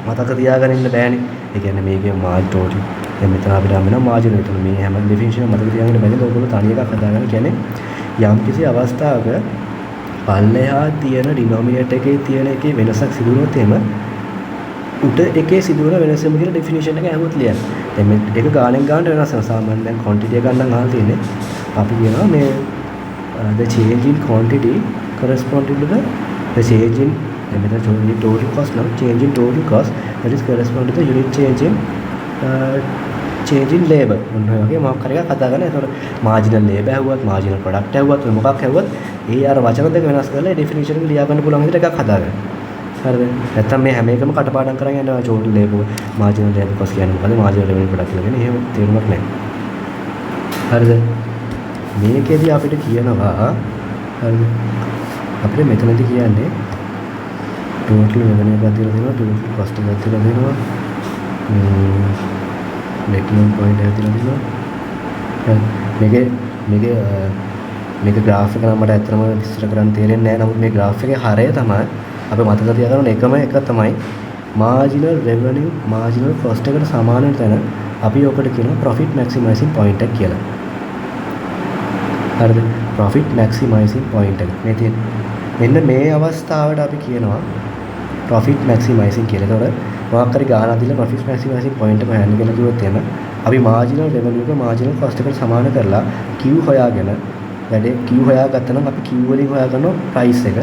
මතක තියාගෙන ඉන්න බෑනේ. ඒ කියන්නේ මේකේ margin total. දැන් මෙතන අපිට හම් වෙනවා margin. ඒතකොට මේ හැම definition මතක තියාගෙන බැලුවොත් ඔයගොල්ලෝ තනි එකක් හදාගන්න කියන්නේ යම් කිසි අවස්ථාවක පල්ලෙහා තියෙන denominator එකේ තියෙන එකේ වෙනසක් සිදු වුණොත් එහෙම උඩ එකේ සිදු වෙන වෙනසම කියලා definition එක අහුවත් ලියන්න. දැන් මේ එක ගානෙන් ගානට වෙනස් වෙනවා. සාමාන්‍යයෙන් දැන් quantity එක ගන්න අහලා තියෙන්නේ. අපි කියනවා මේ the change in quantity corresponding to the change in total cost. Now change in total cost that is correspond to the unit change in labor. ඔන්න ඔය වගේ මොකක් හරි එකක් හදාගන්න. ඒතකොට marginal labor ඇහුවත් marginal product ඇහුවත් මොකක් ඇහුවත් ඒ අර වචන දෙක වෙනස් කරලා ඒ definition එක ලියා ගන්න පුළුවන් විදිහට එකක් හදාගන්න. හරිද? නැත්තම් මේ හැම එකම කටපාඩම් කරන් යනවා total labor marginal labor cost කියන්නේ මොකද marginal revenue product කියලා කියන්නේ එහෙම තේරුමක් නැහැ. හරිද? මේකෙදි අපිට කියනවා හරිද? අපිට මෙතනදී කියන්නේ total revenue එකක් දීලා දෙනවා, total cost එකක් දීලා දෙනවා, breaking point එකක් දීලා දෙනවා. මේක graph එක නම් මට ඇත්තටම විස්තර කරන්න තේරෙන්නේ නැහැ. නමුත් මේ graph එකේ හරය තමයි අපි මතක තියාගන්න එකම එක තමයි marginal revenue marginal cost එකට සමාන තැන අපි ඔකට කියනවා profit maximizing point එක කියලා. හරිද? profit maximizing point එක. මේ තියෙන මෙන්න මේ අවස්ථාවට අපි කියනවා profit maximizing කියලා. ඒතකොට මොකක් හරි ගානක් දීලා profit maximizing point එක හොයන්න කියලා කිව්වොත් එහෙම අපි marginal revenue එක marginal cost එකට සමාන කරලා Q හොයාගෙන වැඩේ Q හොයාගත්තා නම් අපි Q වලින් හොයාගන්නවා price එක.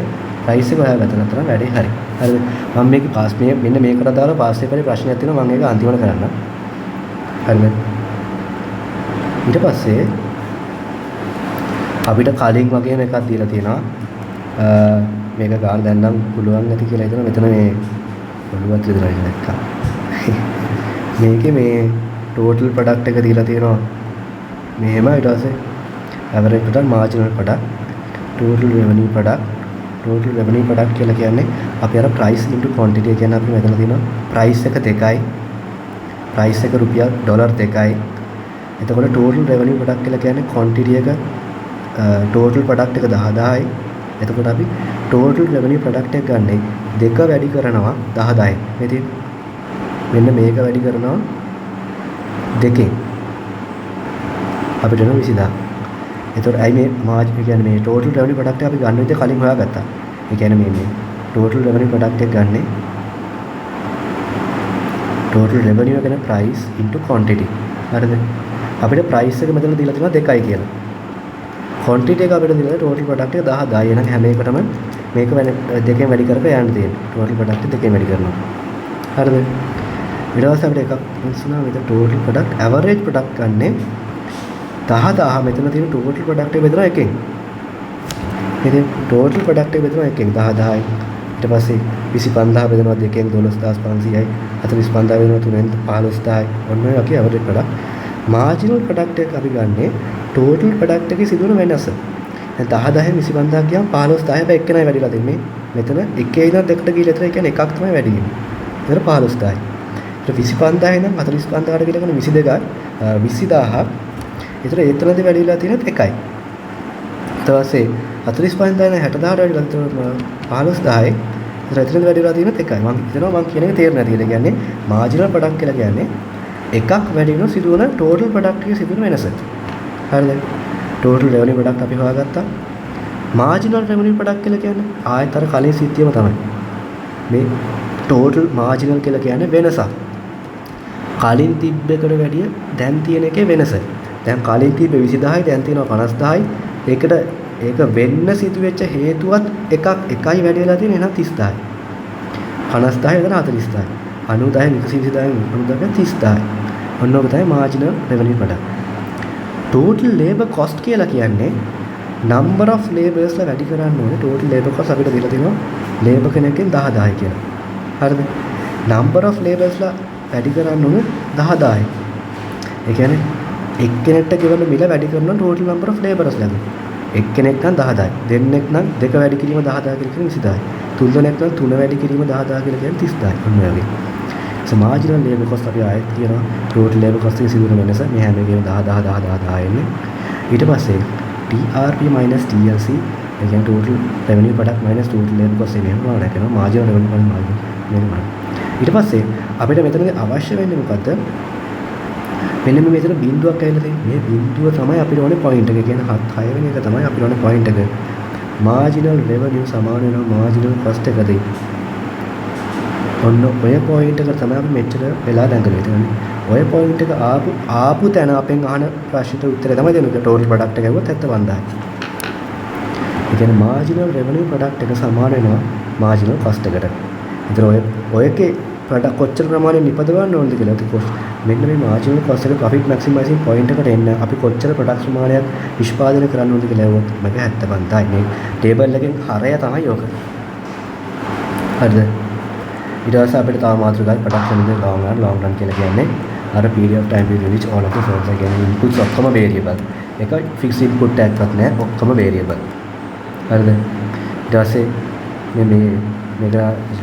price එක හොයාගත්තා නම් වැඩේ හරි. හරිද? මම මේක පාස් මෙන්න මේකට දාලා පාස් එකේ ප්‍රශ්නයක් තියෙනවා මම ඒක අන්තිමට කරන්න. හරිද? ඊට පස්සේ අපිට කලින් වගේම එකක් දීලා තියෙනවා. මේක ගන්න දැන් නම් පුළුවන් නැති කියලා හිතනවා. මෙතන මේ ඔළුවත් විතරයි දැක්කා. මේකේ මේ total product එක දීලා තියෙනවා. මෙහෙම ඊට පස්සේ average product, marginal product, total revenue product කියලා කියන්නේ අපි අර price into quantity කියන්නේ අපි මෙතන තියෙනවා price එක 2යි. price එක රුපියල් ඩොලර් 2යි. එතකොට total revenue product කියලා කියන්නේ quantity එක total product එක 10,000යි. එතකොට අපි total revenue product එක ගන්නේ දෙක වැඩි කරනවා 10,000යි. මේ තියෙන මෙන්න මේක වැඩි කරනවා දෙකෙන් අපිට එනවා 20,000. එතකොට අයි මේ මාර්ජින් කියන්නේ මේ total revenue product එක අපි ගන්න විදිහ කලින් හොයාගත්තා. ඒ කියන්නේ මේ total revenue product එක ගන්නේ total revenue එක ගැන price into quantity. හරිද? අපිට price එක මෙතන දීලා තියෙනවා 2යි කියලා. quantity එක අපිට දීලා total product එක 10,000යි. එහෙනම් හැම එකටම මේක දෙකෙන් වැඩි කරක යන්න තියෙනවා. total product එක දෙකෙන් වැඩි කරනවා. හරිද? ඊට පස්සේ අපිට එකක් හම්බුනා මෙතන total product average product ගන්නේ 10000 මෙතන තියෙන total product එක බෙදලා එකෙන්. ඉතින් total product එක බෙදලා එකෙන් 10000යි. ඊට පස්සේ 25000 බෙදනවා දෙකෙන් 12500යි. 45000 වෙනවා තුනෙන් 15000යි. ඔන්න ඔය වගේ average product. marginal product එක අපි ගන්නේ total product එකේ සිදුවන වෙනස. දැන් 10000න් 25000 කියම 15000 හැබැයි එක්කෙනයි වැඩිලා දෙන්නේ. මෙතන එකේ ඉඳන් දෙකට ගිහලා එතන කියන්නේ එකක් තමයි වැඩි වෙන්නේ. ඒතර 15000යි. ඊට 25000 ඉඳන් 45000ට ගිහලා කරන 22යි 20000ක්. ඒතර එතනදී වැඩිලා තියෙනත් එකයි. ඊට පස්සේ 45000 ඉඳන් 60000ට වැඩිලා තියෙනවා 15000යි. ඒතර එතනදී වැඩිලා තියෙනත් එකයි. මම හිතනවා මම කියන එක තේරෙන්නේ නැති. ඒ කියන්නේ marginal product කියලා කියන්නේ එකක් වැඩි වෙන සිදුවන total product එකේ සිදුවන වෙනස. හරිද? total revenue product අපි හොයාගත්තා. marginal revenue product කියලා කියන්නේ ආයතර කලින් සිද්ධියම තමයි. මේ total marginal කියලා කියන්නේ වෙනසක්. කලින් තිබ්බ එකට වැඩිය දැන් තියෙන එකේ වෙනස. දැන් කලින් තිබ්බ 20000යි දැන් තියෙනවා 50000යි. ඒකට ඒක වෙන්න සිදුවෙච්ච හේතුවත් එකයි වැඩි වෙලා තියෙන එහෙනම් 30000යි. 50000යි එතන 40000යි. 90000යි 12000යි 30000යි. ඔන්න ඔක තමයි marginal revenue product. total labor cost කියලා කියන්නේ number of laborers ලා වැඩි කරන්න ඕනේ. total labor cost අපිට දීලා තියෙනවා labor කෙනෙක්ගෙන් 10000යි කියලා. හරිද? number of laborers ලා වැඩි කරන්න ඕනේ 10000යි. ඒ කියන්නේ එක්කෙනෙක්ට ගෙවන මිල වැඩි කරනවා total number of laborers ලාගෙන්. එක්කෙනෙක් නම් 10000යි. දෙන්නෙක් නම් දෙක වැඩි කිරීම 10000 කියලා කියන්නේ 20000යි. තුන් දෙනෙක් නම් තුන වැඩි කිරීම 10000 කියලා කියන්නේ 30000යි. ඔන්න ඔය වගේ. marginal labor cost අපි ආයෙත් කියනවා total labor cost එකේ සිදුවන වෙනස මේ හැම එකේම 10000 එන්නේ ඊට පස්සේ TRP minus TLC ඒ කියන්නේ total revenue product minus total labor cost එක වෙනවා නැකනවා marginal revenue product margin මේක ඊට පස්සේ අපිට මෙතනදී අවශ්‍ය වෙන්නේ මොකද්ද මෙන්න මේ මෙතන බිඳුවක් ඇවිල්ලා තියෙන්නේ මේ බිඳුව තමයි අපිට ඕනේ point එක කියන්නේ 6 වෙනි එක තමයි අපිට ඕනේ point එක marginal revenue සමාන වෙනවා marginal cost එකදී ඔන්න ඔය පොයින්ට් එක තමයි අපි මෙච්චර වෙලා දඟලලා තියෙන්නේ. ඔය පොයින්ට් එක ආපු තැන අපෙන් අහන ප්‍රශ්නෙට උත්තරය තමයි දෙන්නේ. total product එක ගත්තොත් 75000යි. ඒ කියන්නේ marginal revenue product එක සමාන වෙනවා marginal cost එකට. ඒතර ඔයකේ product කොච්චර ප්‍රමාණයෙන් නිපදවන්න ඕනද කියලා ඒක මෙන්න මේ marginal cost එක profit maximizing point එකට එන්න අපි කොච්චර product ප්‍රමාණයක් නිෂ්පාදනය කරන්න ඕනද කියලා ඇහුවොත් මේක 75000යි. මේ table එකෙන් හරය තමයි ඕක. හරිද? ඊට පස්සේ අපිට තව මාතෘකාවක් production in the long run කියලා කියන්නේ අර period of time period which all of the firms again inputs ඔක්කොම variable. ඒක fixed input එකක්වත් නැහැ ඔක්කොම variable. හරිද? ඊට පස්සේ මේක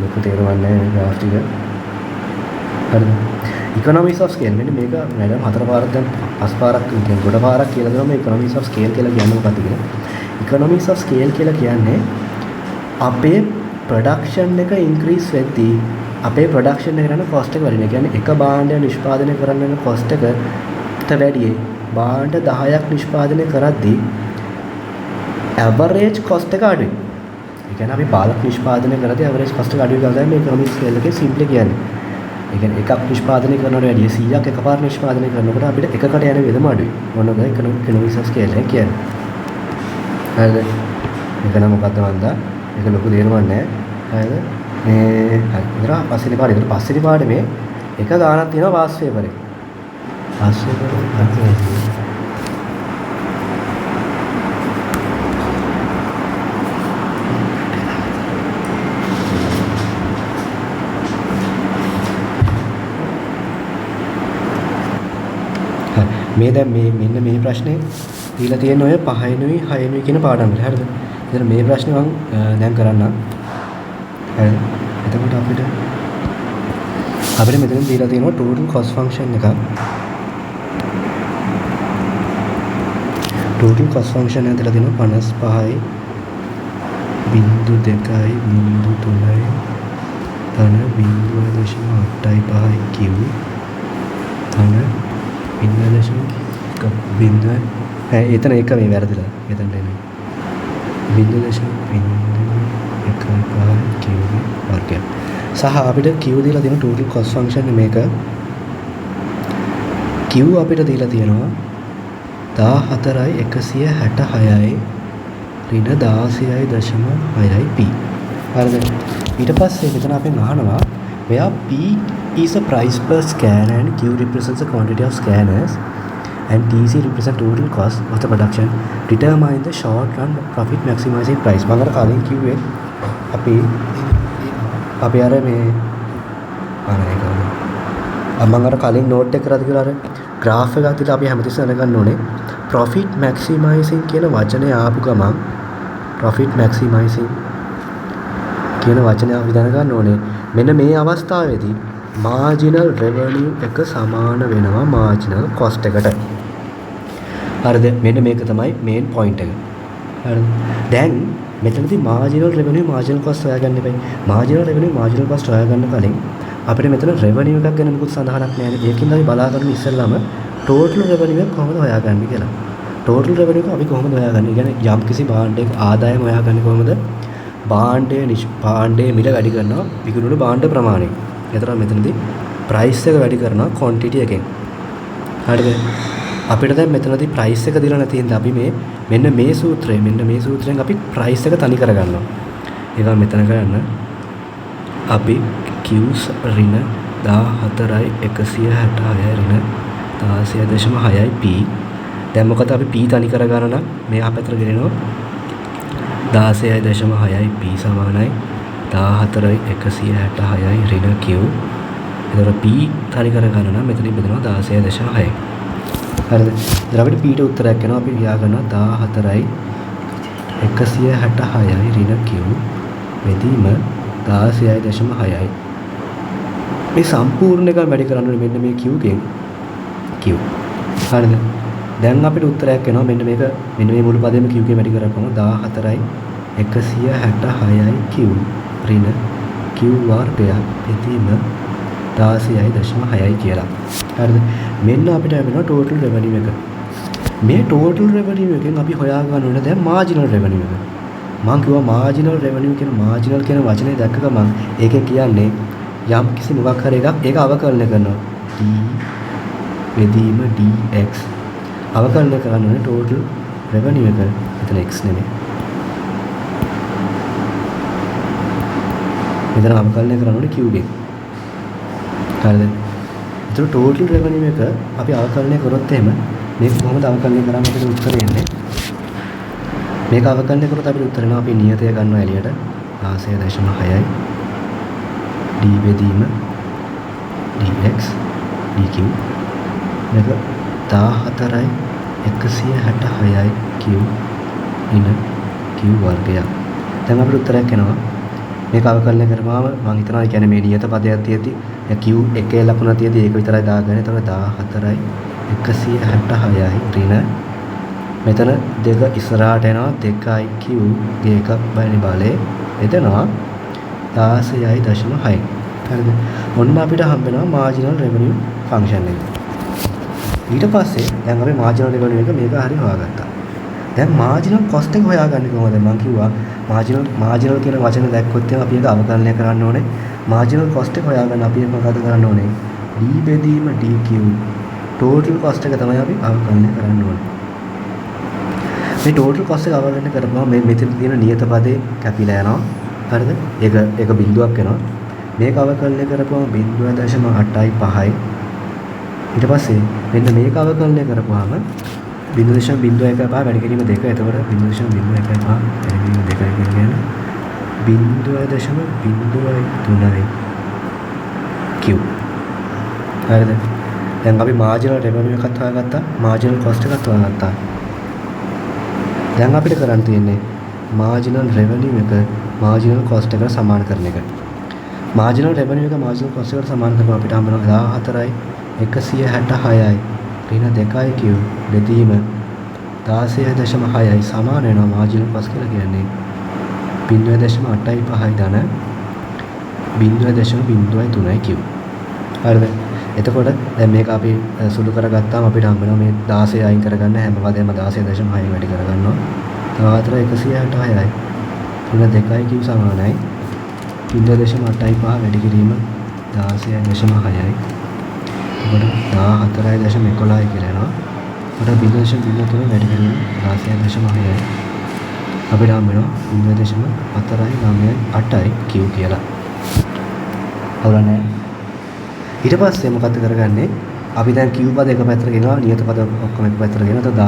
ලොකු තේරුමක් නැහැ මේ graph ටික. හරිද? economies of scale මෙන්න මේක මම හතර පාරක් දැන් පස් පාරක් කියන්නේ ගොඩ පාරක් කියලා දෙනවා මේ economies of scale කියලා කියන්නේ මොකක්ද කියලා. economies of scale කියලා කියන්නේ අපේ production එක increase වෙද්දී අපේ production එක කරන cost එක වැඩි වෙනවා. කියන්නේ එක භාණ්ඩයක් නිෂ්පාදනය කරන්න යන cost එකට වැඩියි. භාණ්ඩ 10ක් නිෂ්පාදනය කරද්දී average cost එක අඩුයි. ඒ කියන්නේ අපි bulk නිෂ්පාදනය කරද්දී average cost එක අඩුයි කියලා මේ economic scale එකේ simple කියන්නේ. ඒ කියන්නේ එකක් නිෂ්පාදනය කරනවට වැඩිය 100ක් එකපාර නිෂ්පාදනය කරනකොට අපිට එකකට යන වියදම අඩුයි. මොන ඔය economic scale එක කියන්නේ. හරිද? මේක නම් මොකද්ද මන්දා? ඒක ලොකු දෙයක් නෑ. හරිද? මේ හරි. පස්වෙනි පාඩේ මේ එක ගානක් තියෙනවා වාස් පේපර් එක. වාස් පේපර් මේ දැන් මෙන්න මේ ප්‍රශ්නේ දීලා තියෙන ඔය 5වෙනි 6වෙනි කියන පාඩම් වල හරිද? ඉතින් මේ ප්‍රශ්නේ මම දැන් කරන්නම්. හරිද? එතකොට අපිට මෙතන දීලා තියෙනවා total cost function එක. total cost function එක දීලා තියෙනවා 55යි 0.2යි 0.3යි තන 0.8යි 5යි q තන 0.1 එතන එක මේ වැරදිලා එතනට එන්නේ 0.1 q වර්ගය සහ අපිට q දීලා තියෙන total cost function මේක q අපිට දීලා තියෙනවා 14යි 166යි ඍණ 16.6යි p. හරිද? ඊට පස්සේ මෙතන අපි අහනවා මෙයා p is a price per scan and Q represents the quantity of scanners and TC represents total cost of the production. Determine the short run profit maximizing price. මම අර කලින් කිව්වේ අපි අර මේ මම අර කලින් නෝට් එක කරලා කියලා අර graph එකක් දිහා අපි හැමතිස්සෙම දැනගන්න ඕනේ profit maximizing කියන වචනේ ආපු ගමන් profit maximizing කියන වචනේ අපි දැනගන්න ඕනේ මෙන්න මේ අවස්ථාවේදී marginal revenue එක සමාන වෙනවා marginal cost එකට. හරිද? මෙන්න මේක තමයි main point එක. හරිද? දැන් මෙතනදී marginal revenue marginal cost හොයාගන්න එපයි. marginal revenue marginal cost හොයාගන්න කලින් අපිට මෙතන revenue එකක් ගැන මොකුත් සඳහනක් නැහැ. ඒකින්ද අපි බලා ගන්න ඉස්සෙල්ලාම total revenue එක කොහොමද හොයාගන්නේ කියලා. total revenue එක අපි කොහොමද හොයාගන්නේ? කියන්නේ යම් කිසි භාණ්ඩයක ආදායම හොයාගන්නේ කොහොමද? භාණ්ඩයේ මිල වැඩි කරනවා විකුණුණු භාණ්ඩ ප්‍රමාණය. එතන මෙතනදී price එක වැඩි කරනවා quantity එකෙන්. හරිද? අපිට දැන් මෙතනදී price එක දීලා නැති හින්දා අපි මෙන්න මේ සූත්‍රයෙන් අපි price එක තනි කරගන්නවා. ඒක මෙතන කරන්න අපි Q's ඍණ 14යි 166යි ඍණ 16.6යි P. දැන් මොකද අපි P තනි කරගන්න නම් මෙහා පැත්තට ගෙනියනවා 16.6යි P සමානයි 14යි 166යි ඍණ Q. එතකොට P තනි කරගන්න නම් මෙතනින් බෙදනවා 16.6යි. හරිද? දැන් අපිට P ට උත්තරයක් එනවා අපි ලියා ගන්නවා 14යි 166යි ඍණ Q බෙදීම 16.6යි. මේ සම්පූර්ණ එක වැඩි කරන්න ඕනේ මෙන්න මේ Q ගෙන් Q. හරිද? දැන් අපිට උත්තරයක් එනවා මෙන්න මේ මුළු පදෙම Q ගෙන් වැඩි කරපුවම 14යි 166යි Q ඍණ Q වර්ගයක් බෙදීම 16.6යි කියලා. හරිද? මෙන්න අපිට ලැබෙනවා total revenue එක. මේ total revenue එකෙන් අපි හොයා ගන්න ඕනේ දැන් marginal revenue එක. මම කිව්වා marginal revenue කියන marginal කියන වචනේ දැක්ක ගමන් ඒකේ කියන්නේ යම් කිසි මොකක් හරි එකක් ඒක අවකලනය කරනවා. D බෙදීම dx අවකලනය කරන්න ඕනේ total revenue එක. එතන x නෙමෙයි. මෙතන අවකලනය කරන්න ඕනේ q ගෙන්. හරිද? ඒතර total revenue එක අපි අවකලනය කරොත් එහෙම මේක කොහොමද අවකලනය කරන්නේ අපිට උත්තරය එන්නේ. මේක අවකලනය කරොත් අපිට උත්තර එනවා අපි නියතය ගන්නවා එළියට 16.6යි d බෙදීම dx dq මේක 14යි 166යි q ඉන q වර්ගයක්. දැන් අපිට උත්තරයක් එනවා. මේක අවකලනය කරපුවාම මම හිතනවා ඒ කියන්නේ මේ නියත පදයක් තියෙද්දි q එකේ ලකුණ තියෙද්දි ඒක විතරයි දාගන්නේ. එතකොට 14යි 166යි ඍණ මෙතන දෙක ඉස්සරහට එනවා 2යි q ගේ එකක් බයිනි බලේ එදෙනවා 16.6. හරිද? ඔන්න අපිට හම්බ වෙනවා marginal revenue function එක. ඊට පස්සේ දැන් අපි marginal revenue එක මේක හරිය හොයාගත්තා. දැන් marginal cost එක හොයාගන්නේ කොහොමද? මම කිව්වා marginal කියන වචනේ දැක්කොත් අපි ඒක අවකලනය කරන්න ඕනේ. marginal cost එක හොයාගන්න අපි මොකද කරන්න ඕනේ? d බෙදීම dq total cost එක තමයි අපි අවකලනය කරන්න ඕනේ. මේ total cost එක අවකලනය කරපුවම මේ මෙතන තියෙන නියත පදේ කැපිලා යනවා. හරිද? ඒක බිඳුවක් වෙනවා. මේක අවකලනය කරපුවම 0.85යි. ඊට පස්සේ මෙන්න මේක අවකලනය කරපුවාම 0.01 වැඩි කිරීම 2. එතකොට 0.01 වැඩි කිරීම 2 කියන්නේ 0.03යි Q. හරිද? දැන් අපි marginal revenue එකත් හොයාගත්තා, marginal cost එකත් හොයාගත්තා. දැන් අපිට කරන්න තියෙන්නේ marginal revenue එක marginal cost එකට සමාන කරන එක. marginal revenue එක marginal cost එකට සමාන කරපුවම අපිට හම්බ වෙනවා 14යි 166යි ඍණ 2යි q බෙදීම 16.6යි සමාන වෙනවා marginal cost කියලා කියන්නේ 0.85යි ධන 0.03යි q. හරිද? එතකොට දැන් මේක අපි සුළු කරගත්තාම අපිට හම්බ වෙනවා මේ 16 අයින් කරගන්න හැම පදයක්ම 16.6යි වැඩි කරගන්නවා. 14.166යි ඍණ 2යි q සමානයි 0.85 වැඩි කිරීම 16.6යි. එතකොට 14.11යි කියලා එනවා. එතකොට 0.03 වැඩි කිරීම 16.6යි. අපිට හම්බ වෙනවා 0.498යි q කියලා. හවුලන්නේ. ඊට පස්සේ මොකද්ද කරගන්නේ? අපි දැන් Q පද එක පැත්තට ගෙනවා නියත පද ඔක්කොම එක පැත්තට ගෙනවා. එතකොට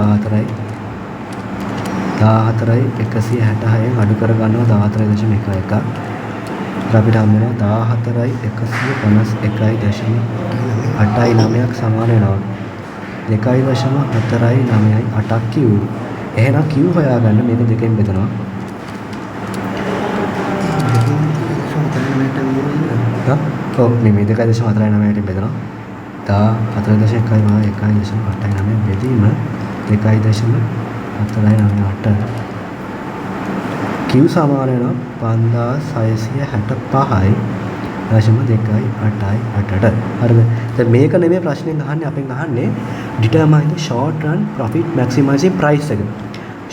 14යි 166න් අඩු කරගන්නවා 14.11. අපිට හම්බ වෙනවා 14යි 151.8ක් සමාන වෙනවා 2.498ක් Q. එහෙනම් Q හොයාගන්න මේක දෙකෙන් බෙදනවා. ඔව් මේ 2.498න් බෙදනවා. 14.1.1.8 බෙදීම 2.498. Q සමාන වෙනවා 5665යි 0.288. හරිද? දැන් මේක නෙමෙයි ප්‍රශ්නෙන් අහන්නේ අපෙන් අහන්නේ determine the short run profit maximizing price එක.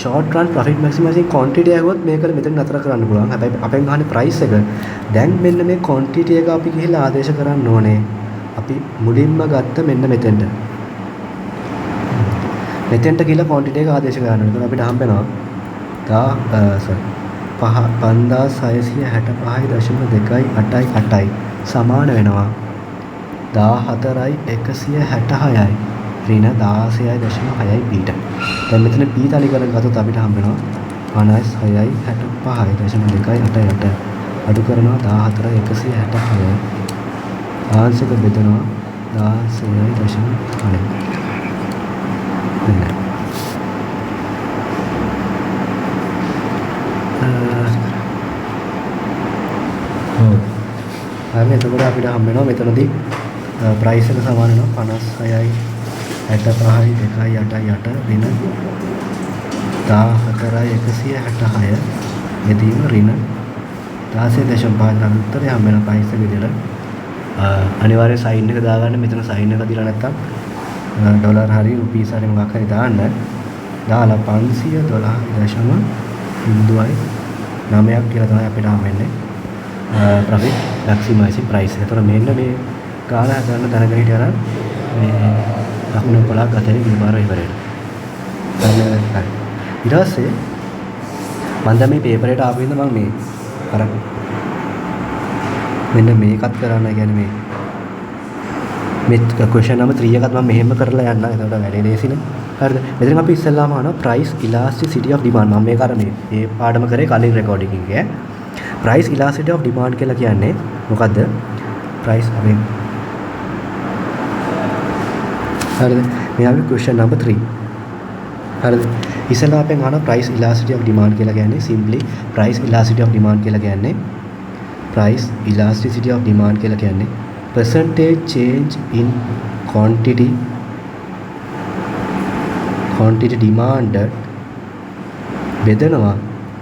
short run profit maximizing quantity එකවත් මේක මෙතන නතර කරන්න පුළුවන්. හැබැයි අපෙන් අහන්නේ price එක. දැන් මෙන්න මේ quantity එක අපි ගිහිල්ලා ආදේශ කරන්න ඕනේ. අපි මුලින්ම ගත්ත මෙන්න මෙතෙන්ට. මෙතෙන්ට ගිහිල්ලා quantity එක ආදේශ කරන්න ඕනේ. එතකොට අපිට හම්බ වෙනවා 5665.288යි සමාන වෙනවා 14.166යි ඍණ 16.6යි පීට. දැන් මෙතන p තනි කරගෙන ගත්තොත් අපිට හම්බ වෙනවා 5665.288 අඩු කරනවා 14.166 ආංශක බෙදනවා 16.9 වෙනවා. හරි එතකොට අපිට හම්බ වෙනවා මෙතනදී ප්‍රයිස් එක සමාන වෙනවා 56යි 65යි 2.88 ඍණ 14යි 166 මෙදීම ඍණ 16.5 නම් උත්තරේ හම්බ වෙන ප්‍රයිස් එක විදිහට අනිවාර්යෙන් සයින් එක දාගන්න. මෙතන සයින් එක දීලා නැත්තම් ඩොලර් හරි රුපීස් හරි මොකක් හරි දාන්න. දාලා 512.09ක් කියලා තමයි අපිට හම්බ වෙන්නේ. profit maximizing price. ඒතර මෙන්න මේ කාල හදන්න දැනගෙන හිටියනම් මේ ලකුණු 11ක් ගතේ විභාර ඉවරයි. හරි. ඊට පස්සේ මම දැන් මේ පේපර් එකට ආපු ඉඳන් මම මේ අර මෙන්න මේකත් කරන්න කියන්නේ මේ question number 3 එකත් මම මෙහෙම කරලා යන්න. එතකොට වැඩේ ලේසිනේ. හරිද? මෙතන අපි ඉස්සෙල්ලාම අහනවා price elasticity of demand. මම මේක අර මේ පාඩම කරේ කලින් recording එකේ. price elasticity of demand කියලා කියන්නේ මොකද්ද? price අපි හරිද? මේ අපි question number 3. හරිද? ඉස්සෙල්ලා අපෙන් අහන price elasticity of demand කියලා කියන්නේ simply price elasticity of demand කියලා කියන්නේ price elasticity of demand කියලා කියන්නේ percentage change in quantity demanded බෙදනවා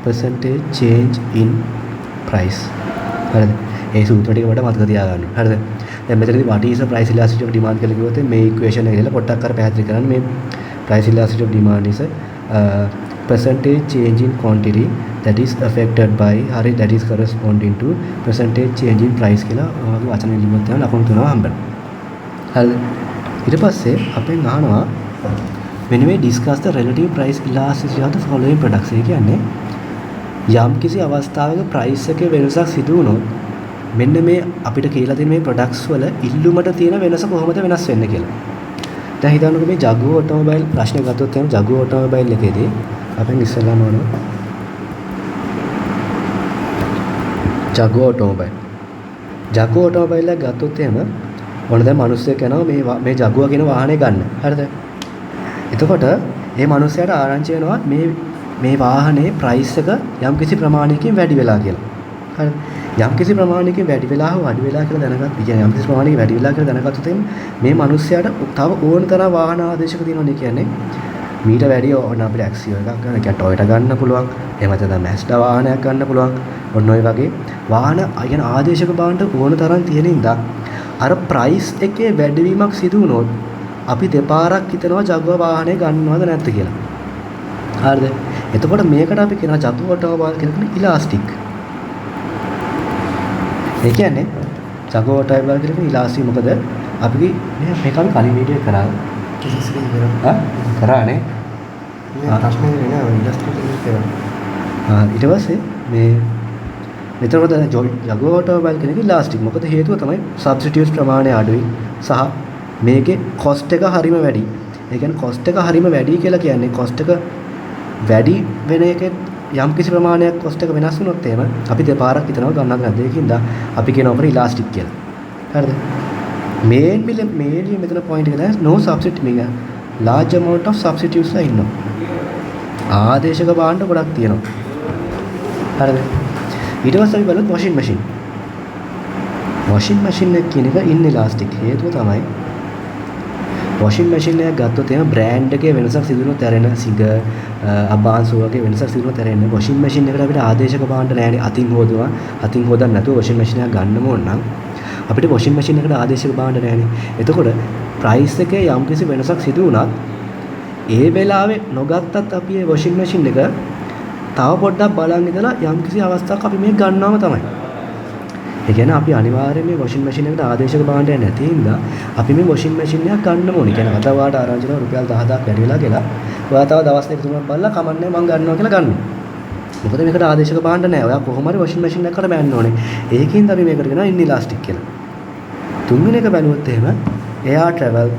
percentage change in price. හරිද? ඒ සූත්‍ර ටික වලට මතක තියාගන්න. හරිද? දැන් මෙතනදී what is the price elasticity of demand කියලා කිව්වොත් මේ equation එක ගිහලා පොඩ්ඩක් අර පැහැදිලි කරන්න. මේ price elasticity of demand is percentage change in quantity that is affected by හරි that is corresponding to percentage change in price කියලා වගේ වචන ලියුමක් තියෙනවා. ලකුණු තුනක් හම්බෙනවා. හරිද? ඊට පස්සේ අපෙන් අහනවා when we discuss the relative price elasticity of the following products. ඒ කියන්නේ යම් කිසි අවස්ථාවක price එකේ වෙනසක් සිදු වුණොත් මෙන්න මේ අපිට කියලා තියෙන මේ products වල ඉල්ලුමට තියෙන වෙනස කොහොමද වෙනස් වෙන්නේ කියලා. දැන් හිතන්නකෝ මේ Jaguar automobile ප්‍රශ්න ගත්තොත් එහෙනම් Jaguar automobile එකේදී අපෙන් ඉස්සෙල්ලාම වුණා Jaguar automobile එක ගත්තොත් එහෙම මොන දැන් මිනිස්සෙක් යනවා මේ Jaguar කියන වාහනේ ගන්න. හරිද? එතකොට මේ මිනිස්සයාට ආරංචි වෙනවා මේ වාහනේ ප්‍රයිස් එක යම්කිසි ප්‍රමාණයකින් වැඩි වෙලා කියලා. හරිද? යම්කිසි ප්‍රමාණයකින් වැඩි වෙලා කියලා දැනගත්ත. කියන්නේ යම්කිසි ප්‍රමාණයකින් වැඩි වෙලා කියලා දැනගත්තොත් මේ මිනිස්සයාට තව ඕන තරම් වාහන ආදේශක තියෙනවා කියන්නේ මීට වැඩි ඕන අපිට Axio එකක් ගන්න, කියන්නේ Toyota ගන්න පුළුවන්. එහෙම නැත්නම් Mazda වාහනයක් ගන්න පුළුවන්. ඔන්න ඔය වගේ වාහන කියන්නේ ආදේශක බාණ්ඩ ඕන තරම් තියෙන ඉඳා අර ප්‍රයිස් එකේ වැඩිවීමක් සිදු වුණොත් අපි දෙපාරක් හිතනවා Jaguar වාහනේ ගන්නවද නැද්ද කියලා. හරිද? එතකොට මේකට අපි කියනවා Jaguar automobile කියන ඉලාස්ටික්. ඒ කියන්නේ Jaguar automobile කියන ඉලාස්ටික් මොකද? අපි මේක අපි කලින් වීඩියෝ එකේ කරා. කරානේ. මේ ප්‍රශ්නේ නේද ඉලාස්ටික් කියලා. ඊට පස්සේ මේ මෙතනකොට ජගුවර් ඔටෝමොබයිල් කෙනෙක් ඉලාස්ටික්. මොකද හේතුව තමයි සබ්ස්ටිටියුට්ස් ප්‍රමාණය අඩුයි සහ මේකේ කොස්ට් එක හරිම වැඩි. ඒ කියන්නේ කොස්ට් එක හරිම වැඩි කියලා කියන්නේ කොස්ට් එක වැඩි වෙන එකේ යම් කිසි ප්‍රමාණයක් කොස්ට් එක වෙනස් වුණොත් එහෙම අපි දෙපාරක් හිතනවා ගන්නත් නැද්ද ඒකින්ද අපි කියනවා අපේ ඉලාස්ටික් කියලා. හරිද? මේන්ලි මෙතන පොයින්ට් එක තමයි no substitute මේක large amount of substitutes ඉන්නවා. ආදේශක භාණ්ඩ ගොඩක් තියෙනවා. හරිද? ඊට පස්සේ අපි බලමු washing machine. washing machine එක කියන එක inelastic. හේතුව තමයි washing machine එක ගත්තොත් එහෙම brand එකේ වෙනසක් සිදු වෙනොත් ඇරෙන සිග අබාන්සෝ වගේ වෙනසක් සිදු වෙනොත් ඇරෙන්නේ washing machine එකට අපිට ආදේශක භාණ්ඩ නැහැනේ. අතින් හොදන්න නැතුව washing machine එක ගන්නම ඕන නම් අපිට washing machine එකට ආදේශක භාණ්ඩ නැහැනේ. එතකොට price එකේ යම්කිසි වෙනසක් සිදු වුණත් ඒ වෙලාවේ නොගත්තත් අපි මේ washing machine එක තව පොඩ්ඩක් බලන් ඉඳලා යම්කිසි අවස්ථාවක් අපි මේක ගන්නවම තමයි. ඒ කියන්නේ අපි අනිවාර්යයෙන් මේ washing machine එකට ආදේශක භාණ්ඩයක් නැති හින්දා අපි මේ washing machine එකක් ගන්නම ඕනේ. කියන්නේ අත වාට ආරංචි කරලා රුපියල් 10000ක් වැඩි වෙලා කියලා ඔයා තව දවස් දෙක තුනක් බලලා කමන්නේ මම ගන්නවා කියලා ගන්නවා. මොකද මේකට ආදේශක භාණ්ඩ නැහැ. ඔයා කොහොම හරි washing machine එකකට බෑන්න ඕනේ. ඒකින්ද අපි මේකට කියනවා inelastic කියලා. තුන්වෙනි එක බැලුවොත් එහෙම air travel.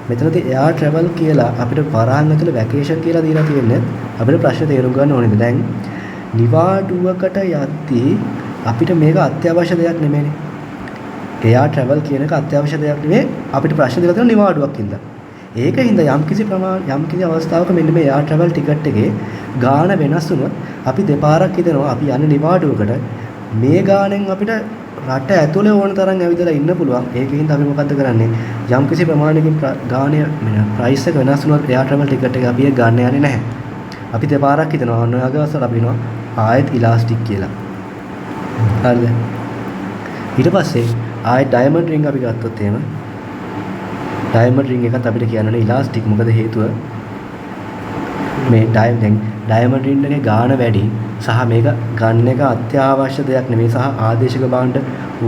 මෙතනදී air travel කියලා අපිට වරහන් ඇතුළේ vacation කියලා දීලා තියෙන්නේ. අපිට ප්‍රශ්න තේරුම් ගන්න ඕනේද? දැන් නිවාඩුවකට යද්දී අපිට මේක අත්‍යවශ්‍ය දෙයක් නෙමෙයිනේ. air travel කියන එක අත්‍යවශ්‍ය දෙයක් නෙමෙයි. අපිට ප්‍රශ්න දීලා තියෙන නිවාඩුවක් හින්දා. ඒකින්ද යම්කිසි අවස්ථාවක මෙන්න මේ air travel ticket එකේ ගාණ වෙනස් වුණොත් අපි දෙපාරක් හිතනවා අපි යන්නේ නිවාඩුවකට මේ ගාණෙන් අපිට රට ඇතුලේ ඕන තරම් ඇවිදලා ඉන්න පුළුවන්. ඒකින්ද අපි මොකද්ද කරන්නේ? යම්කිසි ප්‍රමාණයකින් ගාණය price එක වෙනස් වුණොත් air travel ticket එක අපි ඒක ගන්න යන්නේ නැහැ. අපි දෙපාරක් හිතනවා ඔන්න ඔයගේ අවස්ථාවල අපි හිතනවා ආයෙත් elastic කියලා. හරිද? ඊට පස්සේ ආයෙත් diamond ring අපි ගත්තොත් එහෙම diamond ring එකත් අපිට කියන්නනේ elastic. මොකද හේතුව මේ diamond ring එකේ ගාණ වැඩි සහ මේක ගන්න එක අත්‍යවශ්‍ය දෙයක් නෙමෙයි සහ ආදේශක භාණ්ඩ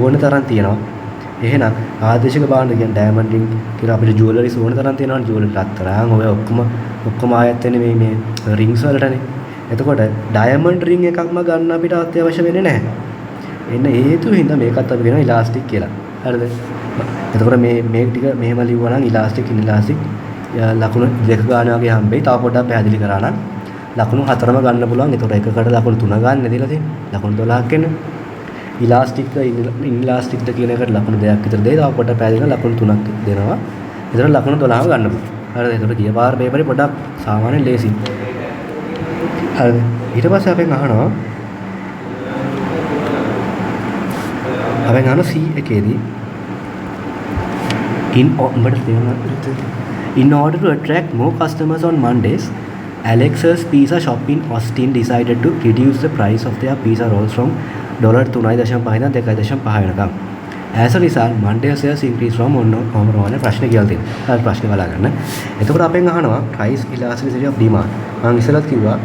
ඕන තරම් තියෙනවා. එහෙනම් ආදේශක භාණ්ඩ කියන්නේ diamond ring කියලා අපිට jewelries ඕන තරම් තියෙනවනේ. jewelry රත්තරන් ඔය ඔක්කොම ආයෙත් වෙන්නේ මේ rings වලටනේ. එතකොට diamond ring එකක්ම ගන්න අපිට අත්‍යවශ්‍ය වෙන්නේ නැහැ. එන්න හේතුව හින්දා මේකත් අපි කියනවා elastic කියලා. හරිද? එතකොට මේ ටික මෙහෙම ලිව්වා නම් elastic inelastic ලකුණු දෙක ගන්න වගේ හම්බෙයි. තව පොඩ්ඩක් පැහැදිලි කරා නම් ලකුණු 4ම ගන්න පුළුවන්. එතකොට එකකට ලකුණු 3 ගන්න දීලා තියෙනවා. ලකුණු 12ක් එන්න. elastic inelastic ද කියන එකට ලකුණු 2ක් විතර දෙයි. තව පොඩ්ඩක් පැහැදිලි කරලා ලකුණු 3ක් දෙනවා. එතකොට ලකුණු 12ම ගන්න පුළුවන්. හරිද? එතකොට ගිය පාර පේපරේ පොඩ්ඩක් සාමාන්‍යයෙන් ලේසි. හරිද? ඊට පස්සේ අපෙන් අහනවා C එකේදී in order to attract more customers on Mondays, Alex's Pizza Shop in Austin decided to reduce the price of their pizza rolls from $3.5 ඉඳන් 2.5 වෙනකම්. As a result, Monday sales increased from overall ප්‍රශ්න කියලා තියෙනවා. හරි ප්‍රශ්නේ බලාගන්න. එතකොට අපෙන් අහනවා price elasticity of demand. මම ඉස්සෙල්ලත් කිව්වා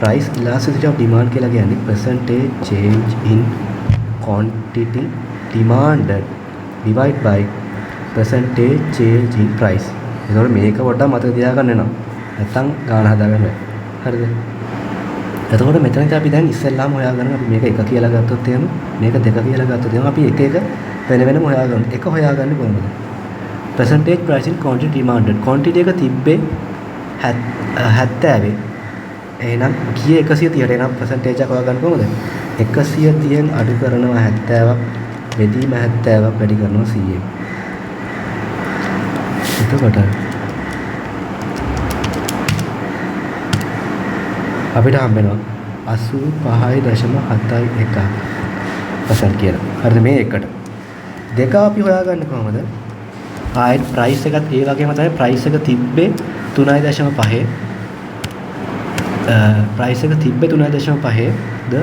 price elasticity of demand කියලා කියන්නේ percentage change in quantity demanded divided by percentage change in price. එතකොට මේක පොඩ්ඩක් මතක තියාගන්න වෙනවා. නැත්තම් ගාන හදාගන්න බැහැ. හරිද? එතකොට මෙතනදී අපි දැන් ඉස්සෙල්ලාම හොයාගන්න අපි මේක 1 කියලා ගත්තොත් එහෙම මේක 2 කියලා ගත්තොත් එහෙම අපි එක වෙනම හොයාගන්න. එක හොයාගන්නේ කොහොමද? percentage price in quantity demanded. quantity එක තිබ්බේ 70. එහෙනම් ගියේ 130ට. එහෙනම් percentage එක හොයාගන්න කොහොමද? 130න් අඩු කරනවා 70ක්. බෙදීම 70ක් වැඩි කරනවා 100ෙන්. එතකොට අපිට හම්බ වෙනවා 85.71% කියලා. හරිද? මේ එකට. දෙක අපි හොයාගන්නේ කොහොමද? ආයෙත් price එකත් ඒ වගේම තමයි price එක තිබ්බේ 3.5. price එක තිබ්බේ 3.5 ද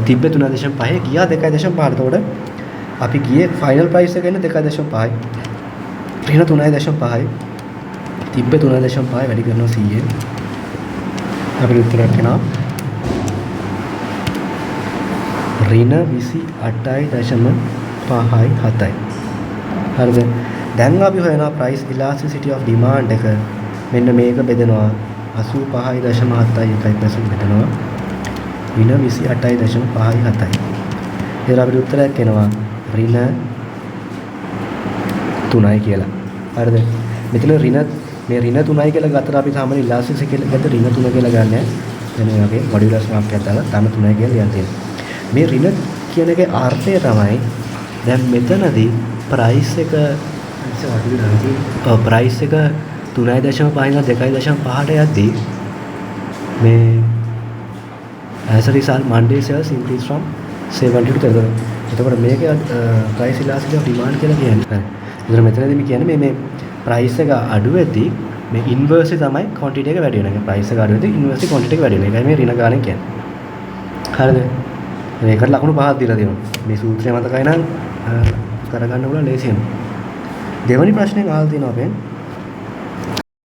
තිබ්බේ 3.5 ගියා 2.5. එතකොට අපි ගියේ final price එක එන්නේ 2.5. එහෙනම් 3.5 තිබ්බේ 3.5 වැඩි කරනවා 100ෙන්. අපිට උත්තරයක් එනවා ඍණ 28.57. හරිද? දැන් අපි හොයනවා price elasticity of demand එක. මෙන්න මේක බෙදෙනවා 85.71% බෙදෙනවා ඍණ 28.57යි. ඒතර අපිට උත්තරයක් එනවා ඍණ 3යි කියලා. හරිද? මෙතන මේ ඍණ 3යි කියලා ගත්තට අපි සාමාන්‍ය ඉලාස්ටික් කියලා ගත්ත ඍණ 3 කියලා ගන්න නැහැ. දැන් මේ වගේ මොඩියුලස් මාප්කයක් දාලා ධන 3යි කියලා ලියන්න තියෙනවා. මේ ඍණ කියන එකේ අර්ථය තමයි දැන් මෙතනදී ප්‍රයිස් එක ප්‍රයිස් එක 3.5 ඉඳන් 2.5ට යද්දී මේ as a result Monday sales increase from 70 to 30. එතකොට මේකේ price elasticity of demand කියලා කියන්නේ. ඒතර මෙතනදී මේ කියන්නේ මේ price එක අඩු වෙද්දී මේ inverse තමයි quantity එක වැඩි වෙන එක. price එක අඩු වෙද්දී inverse quantity එක වැඩි වෙන එක. ඒකයි මේ ඍණ ගාණෙන් කියන්නේ. හරිද? මේකට ලකුණු පහක් දීලා දෙනවා. මේ සූත්‍රය මතකයි නම් කරගන්න පුළුවන් ලේසියෙන්. දෙවැනි ප්‍රශ්නේ අහලා තියෙනවා අපෙන්